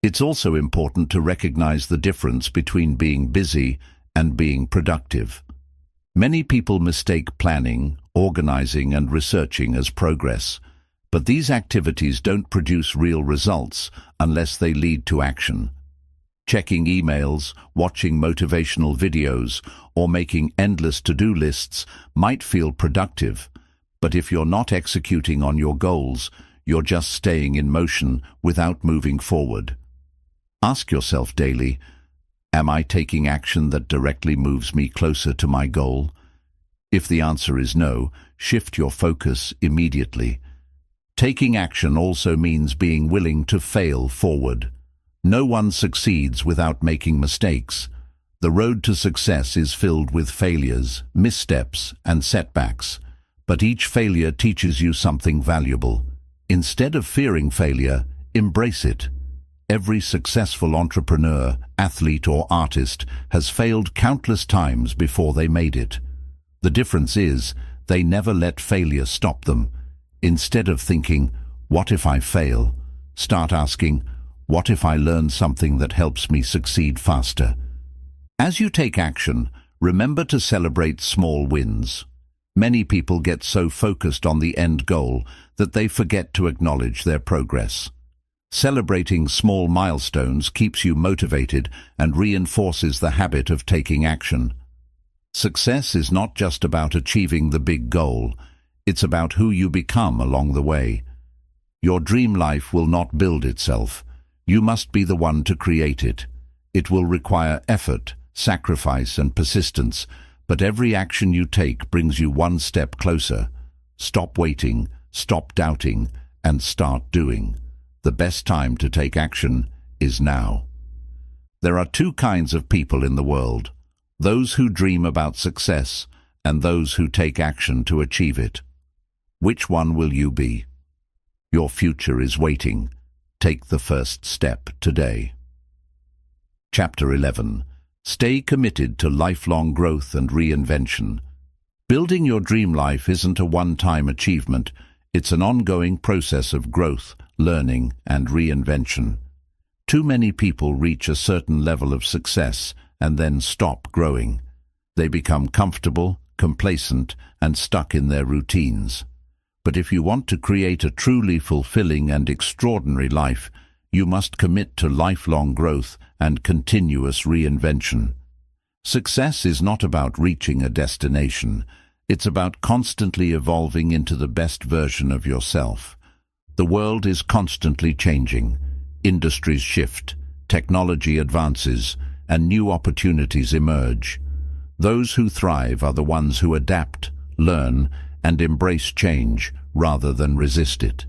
It's also important to recognize the difference between being busy and being productive. Many people mistake planning, organizing, and researching as progress, but these activities don't produce real results unless they lead to action. Checking emails, watching motivational videos, or making endless to-do lists might feel productive, but if you're not executing on your goals, you're just staying in motion without moving forward. Ask yourself daily, am I taking action that directly moves me closer to my goal? If the answer is no, shift your focus immediately. Taking action also means being willing to fail forward. No one succeeds without making mistakes. The road to success is filled with failures, missteps, and setbacks, but each failure teaches you something valuable. Instead of fearing failure, embrace it. Every successful entrepreneur, athlete, or artist has failed countless times before they made it. The difference is, they never let failure stop them. Instead of thinking, what if I fail? Start asking, what if I learn something that helps me succeed faster? As you take action, remember to celebrate small wins. Many people get so focused on the end goal that they forget to acknowledge their progress. Celebrating small milestones keeps you motivated and reinforces the habit of taking action. Success is not just about achieving the big goal, it's about who you become along the way. Your dream life will not build itself. You must be the one to create it. It will require effort, sacrifice, and persistence, but every action you take brings you one step closer. Stop waiting, stop doubting, and start doing. The best time to take action is now. There are two kinds of people in the world: those who dream about success and those who take action to achieve it. Which one will you be? Your future is waiting. Take the first step today. Chapter 11. Stay committed to lifelong growth and reinvention. Building your dream life isn't a one-time achievement. It's an ongoing process of growth, learning, and reinvention. Too many people reach a certain level of success and then stop growing. They become comfortable, complacent, and stuck in their routines. But if you want to create a truly fulfilling and extraordinary life, you must commit to lifelong growth and continuous reinvention. Success is not about reaching a destination. It's about constantly evolving into the best version of yourself. The world is constantly changing. Industries shift, technology advances, and new opportunities emerge. Those who thrive are the ones who adapt, learn, and embrace change rather than resist it.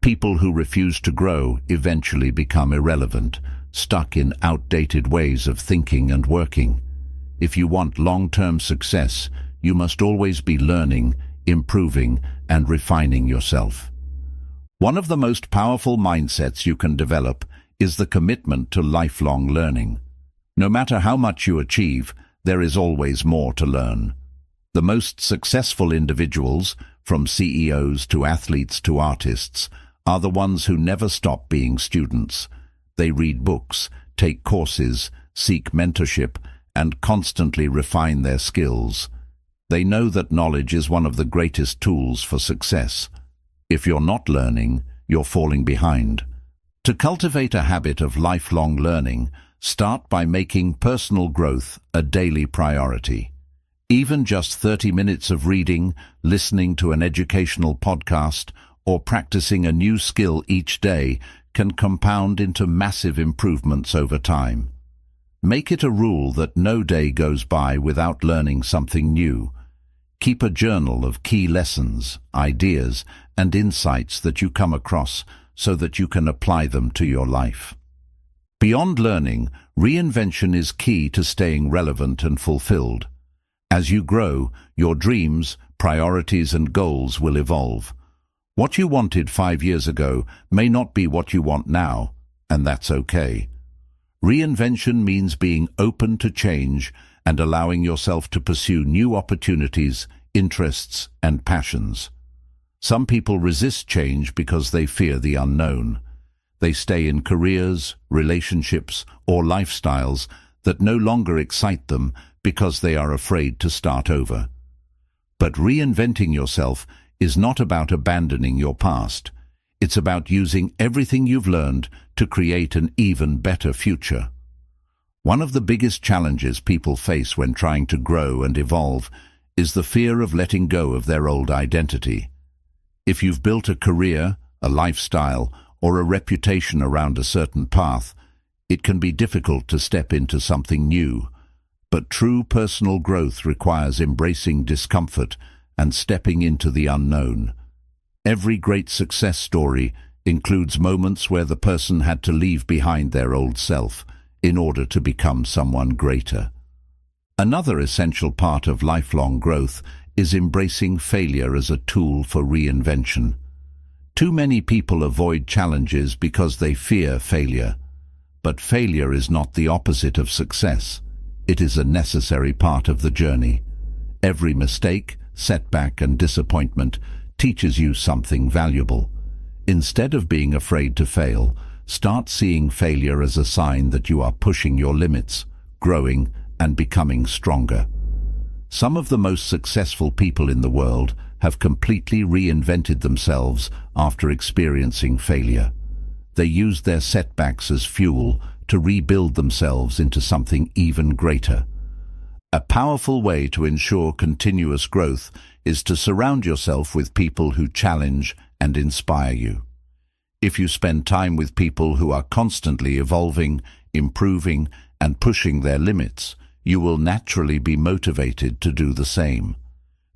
People who refuse to grow eventually become irrelevant, stuck in outdated ways of thinking and working. If you want long-term success, you must always be learning, improving, and refining yourself. One of the most powerful mindsets you can develop is the commitment to lifelong learning. No matter how much you achieve, there is always more to learn. The most successful individuals, from CEOs to athletes to artists, are the ones who never stop being students. They read books, take courses, seek mentorship, and constantly refine their skills. They know that knowledge is one of the greatest tools for success. If you're not learning, you're falling behind. To cultivate a habit of lifelong learning, start by making personal growth a daily priority. Even just 30 minutes of reading, listening to an educational podcast, or practicing a new skill each day can compound into massive improvements over time. Make it a rule that no day goes by without learning something new. Keep a journal of key lessons, ideas, and insights that you come across so that you can apply them to your life. Beyond learning, reinvention is key to staying relevant and fulfilled. As you grow, your dreams, priorities, and goals will evolve. What you wanted 5 years ago may not be what you want now, and that's okay. Reinvention means being open to change and allowing yourself to pursue new opportunities, interests, and passions. Some people resist change because they fear the unknown. They stay in careers, relationships, or lifestyles that no longer excite them because they are afraid to start over. But reinventing yourself is not about abandoning your past. It's about using everything you've learned to create an even better future. One of the biggest challenges people face when trying to grow and evolve is the fear of letting go of their old identity. If you've built a career, a lifestyle, or a reputation around a certain path, it can be difficult to step into something new. But true personal growth requires embracing discomfort and stepping into the unknown. Every great success story includes moments where the person had to leave behind their old self in order to become someone greater. Another essential part of lifelong growth is embracing failure as a tool for reinvention. Too many people avoid challenges because they fear failure. But failure is not the opposite of success. It is a necessary part of the journey. Every mistake, setback, and disappointment teaches you something valuable. Instead of being afraid to fail, start seeing failure as a sign that you are pushing your limits, growing, and becoming stronger. Some of the most successful people in the world have completely reinvented themselves after experiencing failure. They used their setbacks as fuel to rebuild themselves into something even greater. A powerful way to ensure continuous growth is to surround yourself with people who challenge and inspire you. If you spend time with people who are constantly evolving, improving, and pushing their limits, you will naturally be motivated to do the same.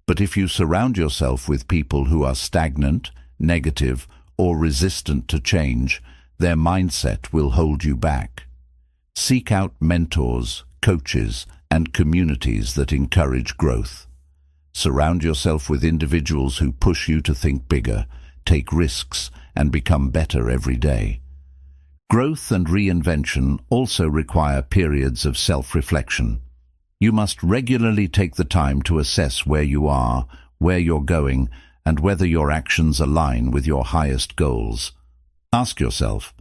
But if you surround yourself with people who are stagnant, negative, or resistant to change, their mindset will hold you back. Seek out mentors, coaches, and communities that encourage growth. Surround yourself with individuals who push you to think bigger, take risks, and become better every day. Growth and reinvention also require periods of self-reflection. You must regularly take the time to assess where you are, where you're going, and whether your actions align with your highest goals. Ask yourself,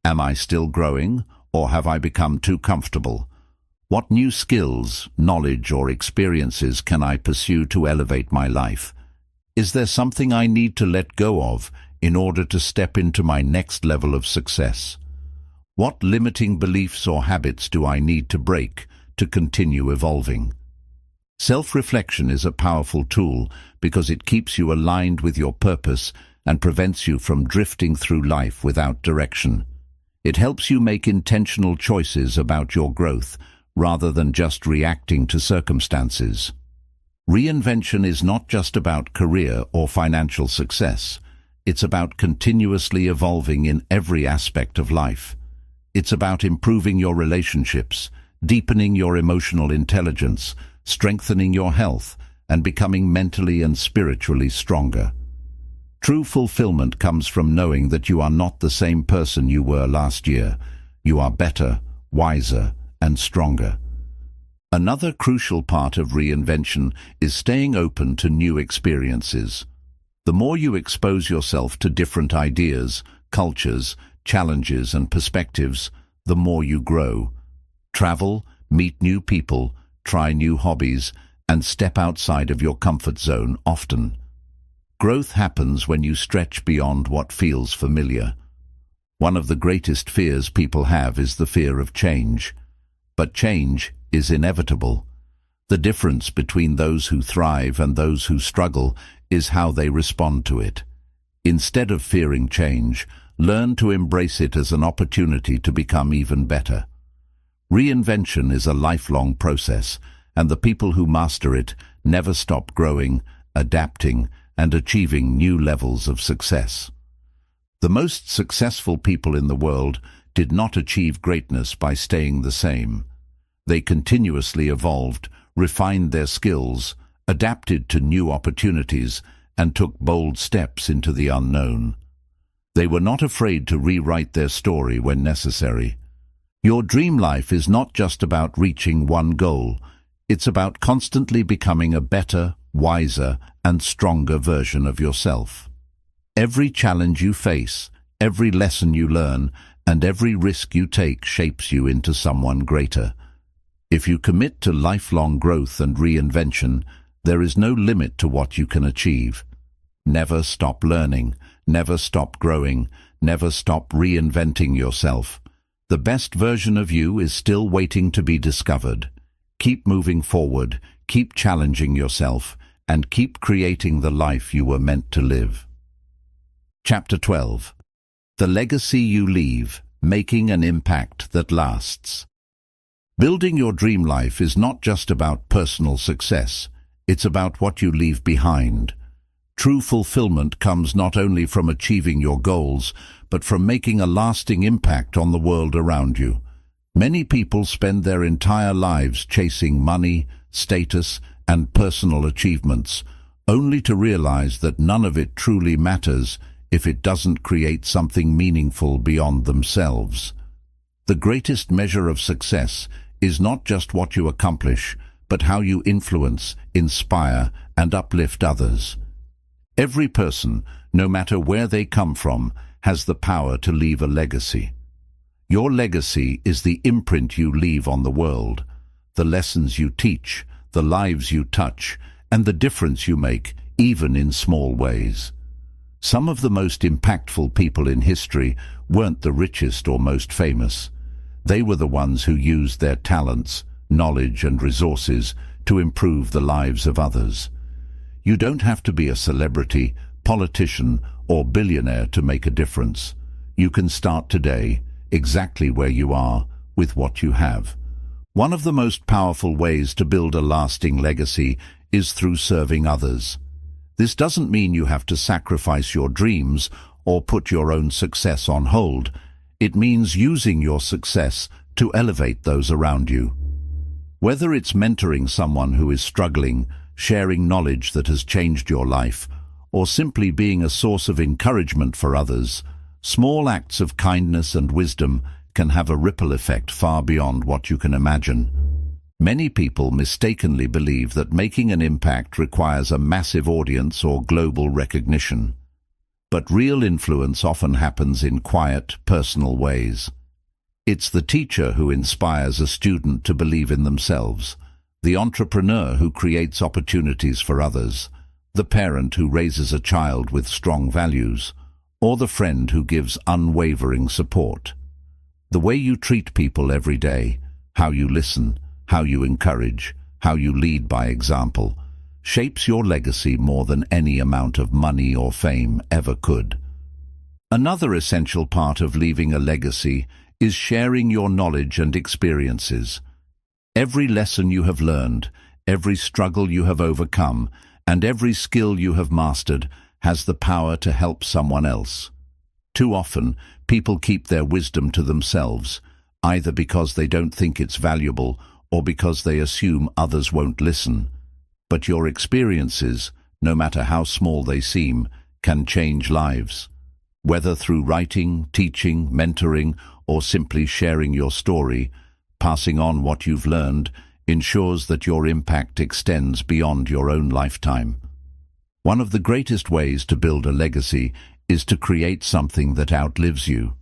am I still growing, or have I become too comfortable? What new skills, knowledge, or experiences can I pursue to elevate my life? Is there something I need to let go of in order to step into my next level of success? What limiting beliefs or habits do I need to break to continue evolving? Self-reflection is a powerful tool because it keeps you aligned with your purpose and prevents you from drifting through life without direction. It helps you make intentional choices about your growth rather than just reacting to circumstances. Reinvention is not just about career or financial success. It's about continuously evolving in every aspect of life. It's about improving your relationships, deepening your emotional intelligence, strengthening your health, and becoming mentally and spiritually stronger. True fulfillment comes from knowing that you are not the same person you were last year. You are better, wiser, and stronger. Another crucial part of reinvention is staying open to new experiences. The more you expose yourself to different ideas, cultures, challenges, and perspectives, the more you grow. Travel, meet new people, try new hobbies, and step outside of your comfort zone often. Growth happens when you stretch beyond what feels familiar. One of the greatest fears people have is the fear of change. But change is inevitable. The difference between those who thrive and those who struggle is how they respond to it. Instead of fearing change, learn to embrace it as an opportunity to become even better. Reinvention is a lifelong process, and the people who master it never stop growing, adapting, and achieving new levels of success. The most successful people in the world did not achieve greatness by staying the same. They continuously evolved, refined their skills, adapted to new opportunities, and took bold steps into the unknown. They were not afraid to rewrite their story when necessary. Your dream life is not just about reaching one goal. It's about constantly becoming a better, wiser, and stronger version of yourself. Every challenge you face, every lesson you learn, and every risk you take shapes you into someone greater. If you commit to lifelong growth and reinvention, there is no limit to what you can achieve. Never stop learning, never stop growing, never stop reinventing yourself. The best version of you is still waiting to be discovered. Keep moving forward, keep challenging yourself, and keep creating the life you were meant to live. Chapter 12. The Legacy You Leave, Making an Impact That Lasts. Building your dream life is not just about personal success, it's about what you leave behind. True fulfillment comes not only from achieving your goals, but from making a lasting impact on the world around you. Many people spend their entire lives chasing money, status, and personal achievements, only to realize that none of it truly matters if it doesn't create something meaningful beyond themselves. The greatest measure of success is not just what you accomplish, but how you influence, inspire, and uplift others. Every person, no matter where they come from, has the power to leave a legacy. Your legacy is the imprint you leave on the world, the lessons you teach, the lives you touch, and the difference you make, even in small ways. Some of the most impactful people in history weren't the richest or most famous. They were the ones who used their talents, knowledge, and resources to improve the lives of others. You don't have to be a celebrity, politician, or billionaire to make a difference. You can start today, exactly where you are, with what you have. One of the most powerful ways to build a lasting legacy is through serving others. This doesn't mean you have to sacrifice your dreams or put your own success on hold. It means using your success to elevate those around you. Whether it's mentoring someone who is struggling, sharing knowledge that has changed your life, or simply being a source of encouragement for others, Small acts of kindness and wisdom can have a ripple effect far beyond what you can imagine. Many people mistakenly believe that making an impact requires a massive audience or global recognition. But real influence often happens in quiet, personal ways. It's the teacher who inspires a student to believe in themselves, the entrepreneur who creates opportunities for others, the parent who raises a child with strong values, or the friend who gives unwavering support. The way you treat people every day, how you listen, how you encourage, how you lead by example, shapes your legacy more than any amount of money or fame ever could. Another essential part of leaving a legacy is sharing your knowledge and experiences. Every lesson you have learned, every struggle you have overcome, and every skill you have mastered has the power to help someone else. Too often, people keep their wisdom to themselves, either because they don't think it's valuable or because they assume others won't listen. But your experiences, no matter how small they seem, can change lives. Whether through writing, teaching, mentoring, or simply sharing your story, passing on what you've learned ensures that your impact extends beyond your own lifetime. One of the greatest ways to build a legacy is to create something that outlives you.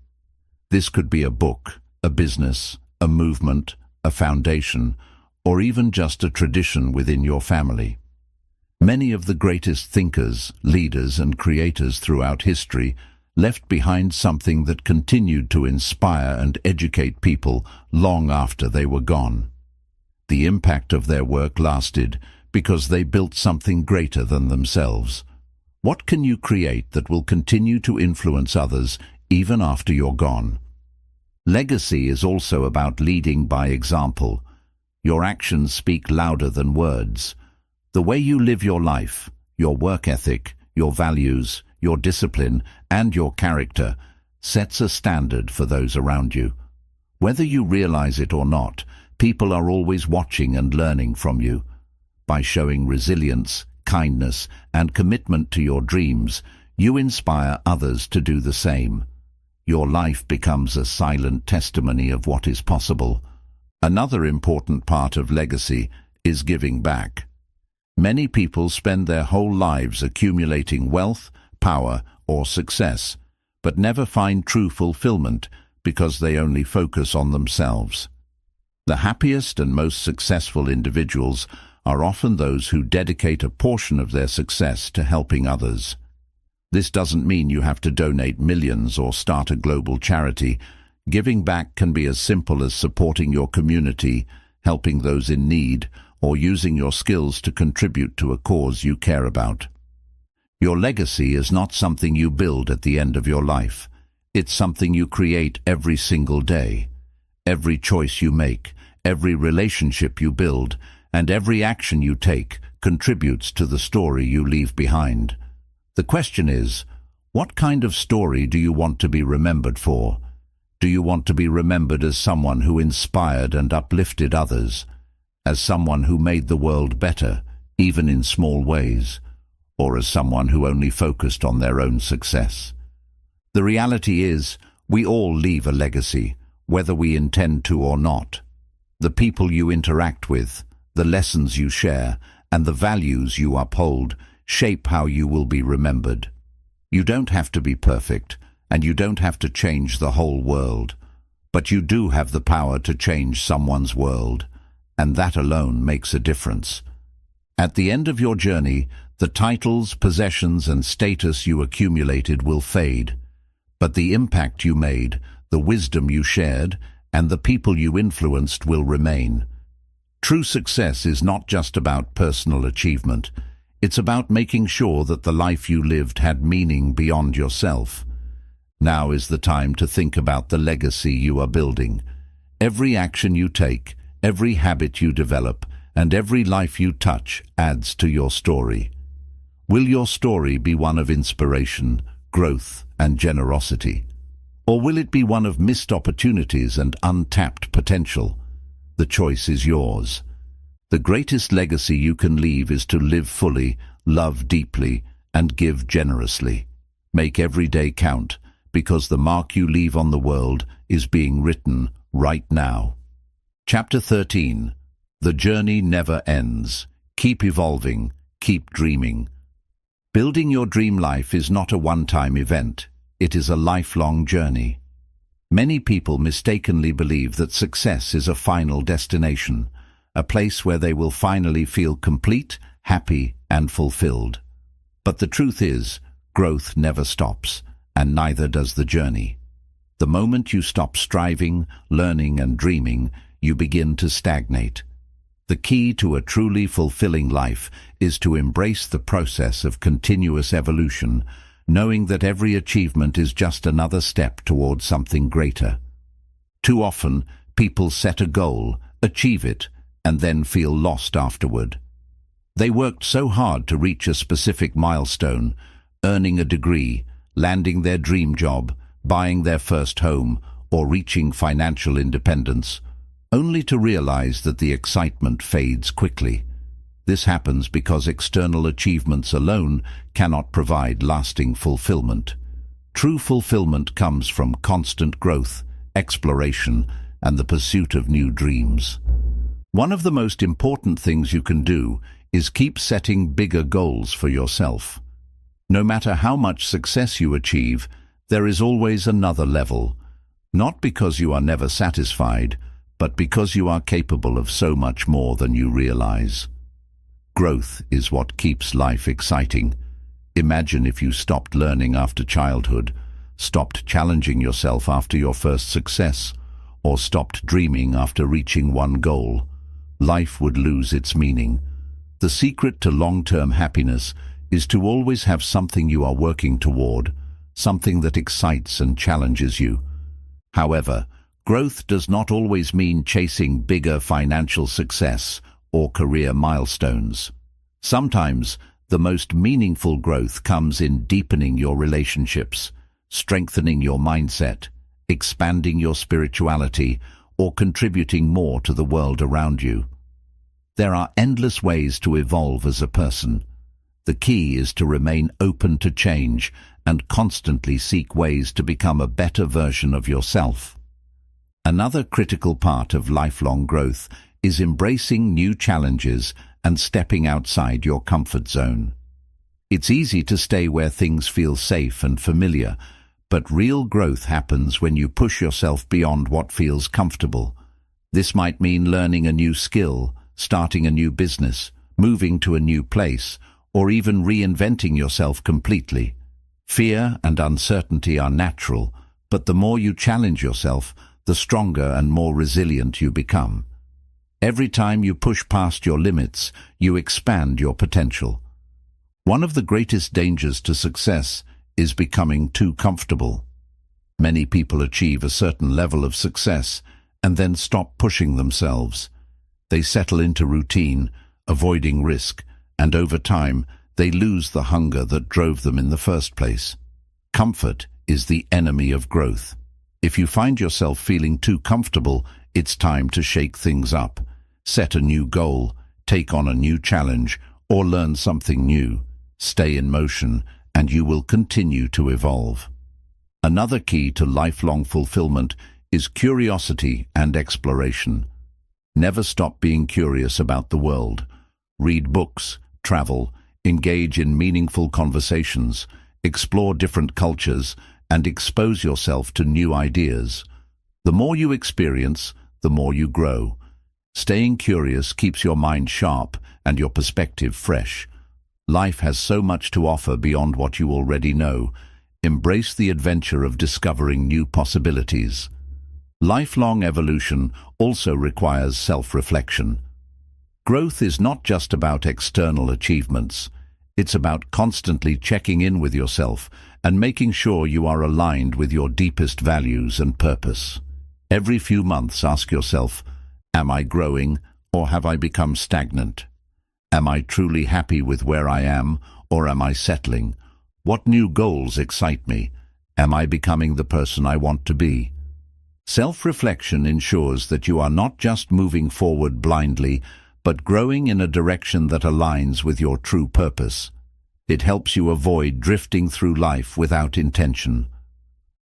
This could be a book, a business, a movement, a foundation, or even just a tradition within your family. Many of the greatest thinkers, leaders, and creators throughout history left behind something that continued to inspire and educate people long after they were gone. The impact of their work lasted because they built something greater than themselves. What can you create that will continue to influence others even after you're gone? Legacy is also about leading by example. Your actions speak louder than words. The way you live your life, your work ethic, your values, your discipline, and your character sets a standard for those around you. Whether you realize it or not, people are always watching and learning from you. By showing resilience, kindness, and commitment to your dreams, you inspire others to do the same. Your life becomes a silent testimony of what is possible. Another important part of legacy is giving back. Many people spend their whole lives accumulating wealth, power, or success, but never find true fulfillment because they only focus on themselves. The happiest and most successful individuals are often those who dedicate a portion of their success to helping others. This doesn't mean you have to donate millions or start a global charity. Giving back can be as simple as supporting your community, helping those in need, or using your skills to contribute to a cause you care about. Your legacy is not something you build at the end of your life. It's something you create every single day. Every choice you make, every relationship you build, and every action you take contributes to the story you leave behind. The question is, what kind of story do you want to be remembered for? Do you want to be remembered as someone who inspired and uplifted others? As someone who made the world better, even in small ways? Or as someone who only focused on their own success? The reality is, we all leave a legacy, whether we intend to or not. The people you interact with, the lessons you share, and the values you uphold shape how you will be remembered. You don't have to be perfect, and you don't have to change the whole world, but you do have the power to change someone's world, and that alone makes a difference. At the end of your journey, the titles, possessions, and status you accumulated will fade, but the impact you made, the wisdom you shared, and the people you influenced will remain. True success is not just about personal achievement. It's about making sure that the life you lived had meaning beyond yourself. Now is the time to think about the legacy you are building. Every action you take, every habit you develop, and every life you touch adds to your story. Will your story be one of inspiration, growth, and generosity? Or will it be one of missed opportunities and untapped potential? The choice is yours. The greatest legacy you can leave is to live fully, love deeply, and give generously. Make every day count, because the mark you leave on the world is being written right now. Chapter 13. The journey never ends. Keep evolving. Keep dreaming. Building your dream life is not a one-time event. It is a lifelong journey. Many people mistakenly believe that success is a final destination, a place where they will finally feel complete, happy, and fulfilled. But the truth is, growth never stops, and neither does the journey. The moment you stop striving, learning, and dreaming, you begin to stagnate. The key to a truly fulfilling life is to embrace the process of continuous evolution, knowing that every achievement is just another step towards something greater. Too often, people set a goal, achieve it, and then feel lost afterward. They worked so hard to reach a specific milestone, earning a degree, landing their dream job, buying their first home, or reaching financial independence, only to realize that the excitement fades quickly. This happens because external achievements alone cannot provide lasting fulfillment. True fulfillment comes from constant growth, exploration, and the pursuit of new dreams. One of the most important things you can do is keep setting bigger goals for yourself. No matter how much success you achieve, there is always another level, not because you are never satisfied, but because you are capable of so much more than you realize. Growth is what keeps life exciting. Imagine if you stopped learning after childhood, stopped challenging yourself after your first success, or stopped dreaming after reaching one goal. Life would lose its meaning. The secret to long-term happiness is to always have something you are working toward, something that excites and challenges you. However, growth does not always mean chasing bigger financial success or career milestones. Sometimes, the most meaningful growth comes in deepening your relationships, strengthening your mindset, expanding your spirituality, or contributing more to the world around you. There are endless ways to evolve as a person. The key is to remain open to change and constantly seek ways to become a better version of yourself. Another critical part of lifelong growth is embracing new challenges and stepping outside your comfort zone. It's easy to stay where things feel safe and familiar, but real growth happens when you push yourself beyond what feels comfortable. This might mean learning a new skill, starting a new business, moving to a new place, or even reinventing yourself completely. Fear and uncertainty are natural, but the more you challenge yourself, the stronger and more resilient you become. Every time you push past your limits, you expand your potential. One of the greatest dangers to success is becoming too comfortable. Many people achieve a certain level of success and then stop pushing themselves. They settle into routine, avoiding risk, and over time, they lose the hunger that drove them in the first place. Comfort is the enemy of growth. If you find yourself feeling too comfortable, it's time to shake things up. Set a new goal, take on a new challenge, or learn something new. Stay in motion, and you will continue to evolve. Another key to lifelong fulfillment is curiosity and exploration. Never stop being curious about the world. Read books, travel, engage in meaningful conversations, explore different cultures, and expose yourself to new ideas. The more you experience, the more you grow. Staying curious keeps your mind sharp and your perspective fresh. Life has so much to offer beyond what you already know. Embrace the adventure of discovering new possibilities. Lifelong evolution also requires self-reflection. Growth is not just about external achievements. It's about constantly checking in with yourself and making sure you are aligned with your deepest values and purpose. Every few months, ask yourself, am I growing or have I become stagnant? Am I truly happy with where I am or am I settling? What new goals excite me? Am I becoming the person I want to be? Self-reflection ensures that you are not just moving forward blindly, but growing in a direction that aligns with your true purpose. It helps you avoid drifting through life without intention.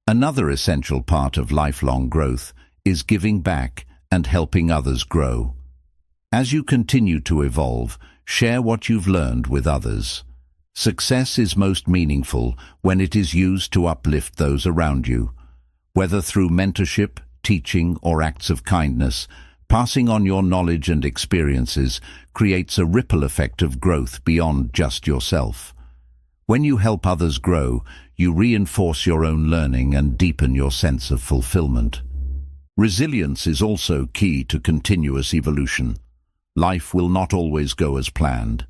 Another essential part of lifelong growth is giving back and helping others grow. As you continue to evolve, share what you've learned with others. Success is most meaningful when it is used to uplift those around you. Whether through mentorship, teaching, or acts of kindness, passing on your knowledge and experiences creates a ripple effect of growth beyond just yourself. When you help others grow, you reinforce your own learning and deepen your sense of fulfillment. Resilience is also key to continuous evolution. Life will not always go as planned.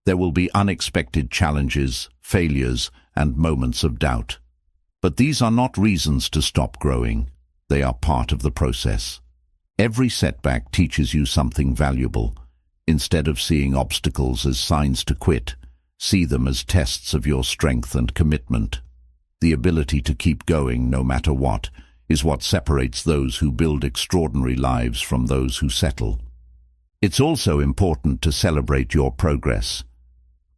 There will be unexpected challenges, failures, and moments of doubt. But these are not reasons to stop growing. They are part of the process. Every setback teaches you something valuable. Instead of seeing obstacles as signs to quit, see them as tests of your strength and commitment. The ability to keep going no matter what is what separates those who build extraordinary lives from those who settle. It's also important to celebrate your progress.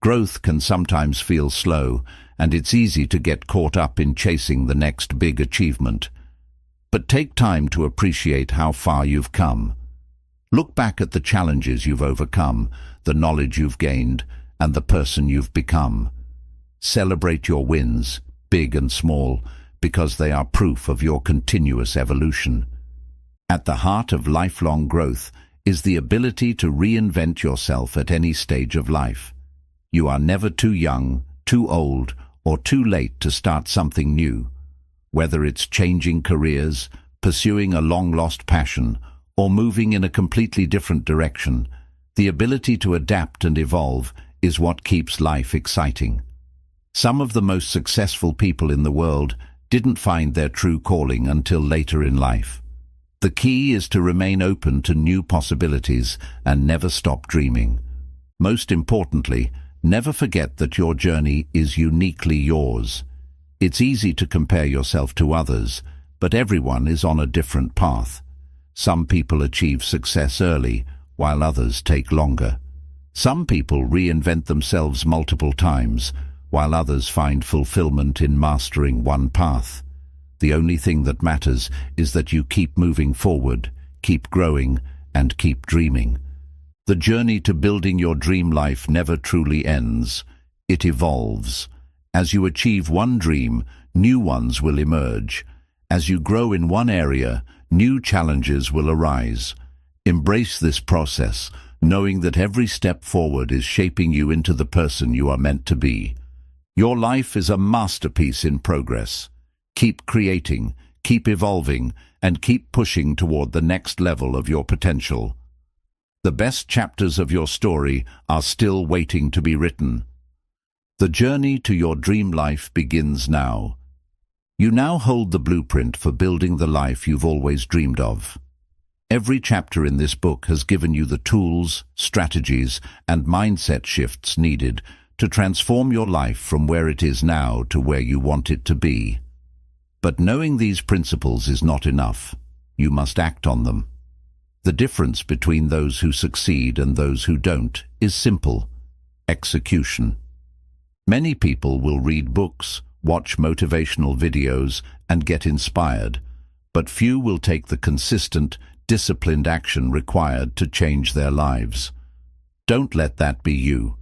Growth can sometimes feel slow, and it's easy to get caught up in chasing the next big achievement. But take time to appreciate how far you've come. Look back at the challenges you've overcome, the knowledge you've gained, and the person you've become. Celebrate your wins, big and small, because they are proof of your continuous evolution. At the heart of lifelong growth is the ability to reinvent yourself at any stage of life. You are never too young, too old, or too late to start something new. Whether it's changing careers, pursuing a long-lost passion, or moving in a completely different direction, the ability to adapt and evolve is what keeps life exciting. Some of the most successful people in the world didn't find their true calling until later in life. The key is to remain open to new possibilities and never stop dreaming. Most importantly, never forget that your journey is uniquely yours. It's easy to compare yourself to others, but everyone is on a different path. Some people achieve success early, while others take longer. Some people reinvent themselves multiple times, while others find fulfillment in mastering one path. The only thing that matters is that you keep moving forward, keep growing, and keep dreaming. The journey to building your dream life never truly ends. It evolves. As you achieve one dream, new ones will emerge. As you grow in one area, new challenges will arise. Embrace this process, knowing that every step forward is shaping you into the person you are meant to be. Your life is a masterpiece in progress. Keep creating, keep evolving, and keep pushing toward the next level of your potential. The best chapters of your story are still waiting to be written. The journey to your dream life begins now. You now hold the blueprint for building the life you've always dreamed of. Every chapter in this book has given you the tools, strategies, and mindset shifts needed to transform your life from where it is now to where you want it to be. But knowing these principles is not enough. You must act on them. The difference between those who succeed and those who don't is simple: execution. Many people will read books, watch motivational videos, and get inspired, but few will take the consistent, disciplined action required to change their lives. Don't let that be you.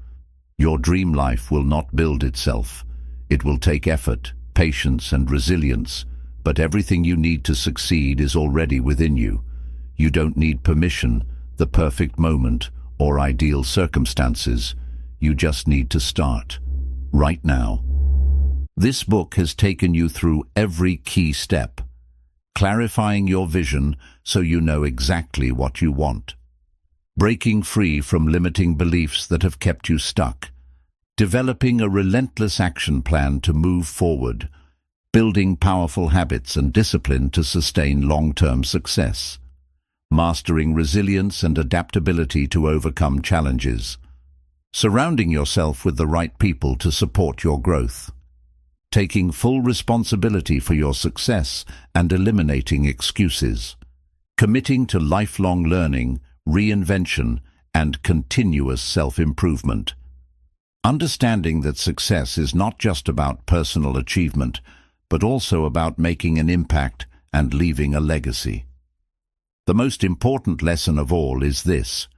Your dream life will not build itself. It will take effort, patience, and resilience, but everything you need to succeed is already within you. You don't need permission, the perfect moment, or ideal circumstances. You just need to start, right now. This book has taken you through every key step, clarifying your vision so you know exactly what you want, breaking free from limiting beliefs that have kept you stuck, developing a relentless action plan to move forward, building powerful habits and discipline to sustain long-term success, mastering resilience and adaptability to overcome challenges, surrounding yourself with the right people to support your growth, taking full responsibility for your success and eliminating excuses, committing to lifelong learning, reinvention, and continuous self-improvement. Understanding that success is not just about personal achievement, but also about making an impact and leaving a legacy. The most important lesson of all is this: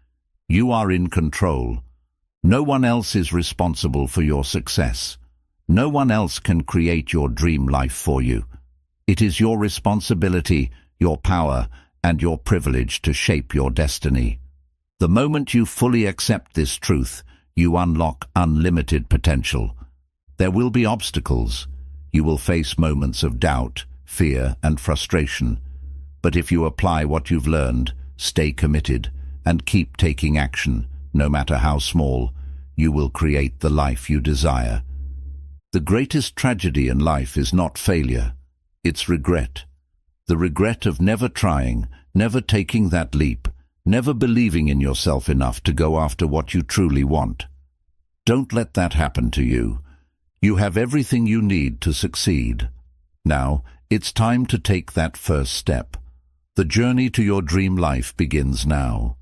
you are in control. No one else is responsible for your success. No one else can create your dream life for you. It is your responsibility, your power, and your privilege to shape your destiny. The moment you fully accept this truth, you unlock unlimited potential. There will be obstacles. You will face moments of doubt, fear, and frustration. But if you apply what you've learned, stay committed, and keep taking action, no matter how small, you will create the life you desire. The greatest tragedy in life is not failure, it's regret. The regret of never trying, never taking that leap, never believing in yourself enough to go after what you truly want. Don't let that happen to you. You have everything you need to succeed. Now, it's time to take that first step. The journey to your dream life begins now.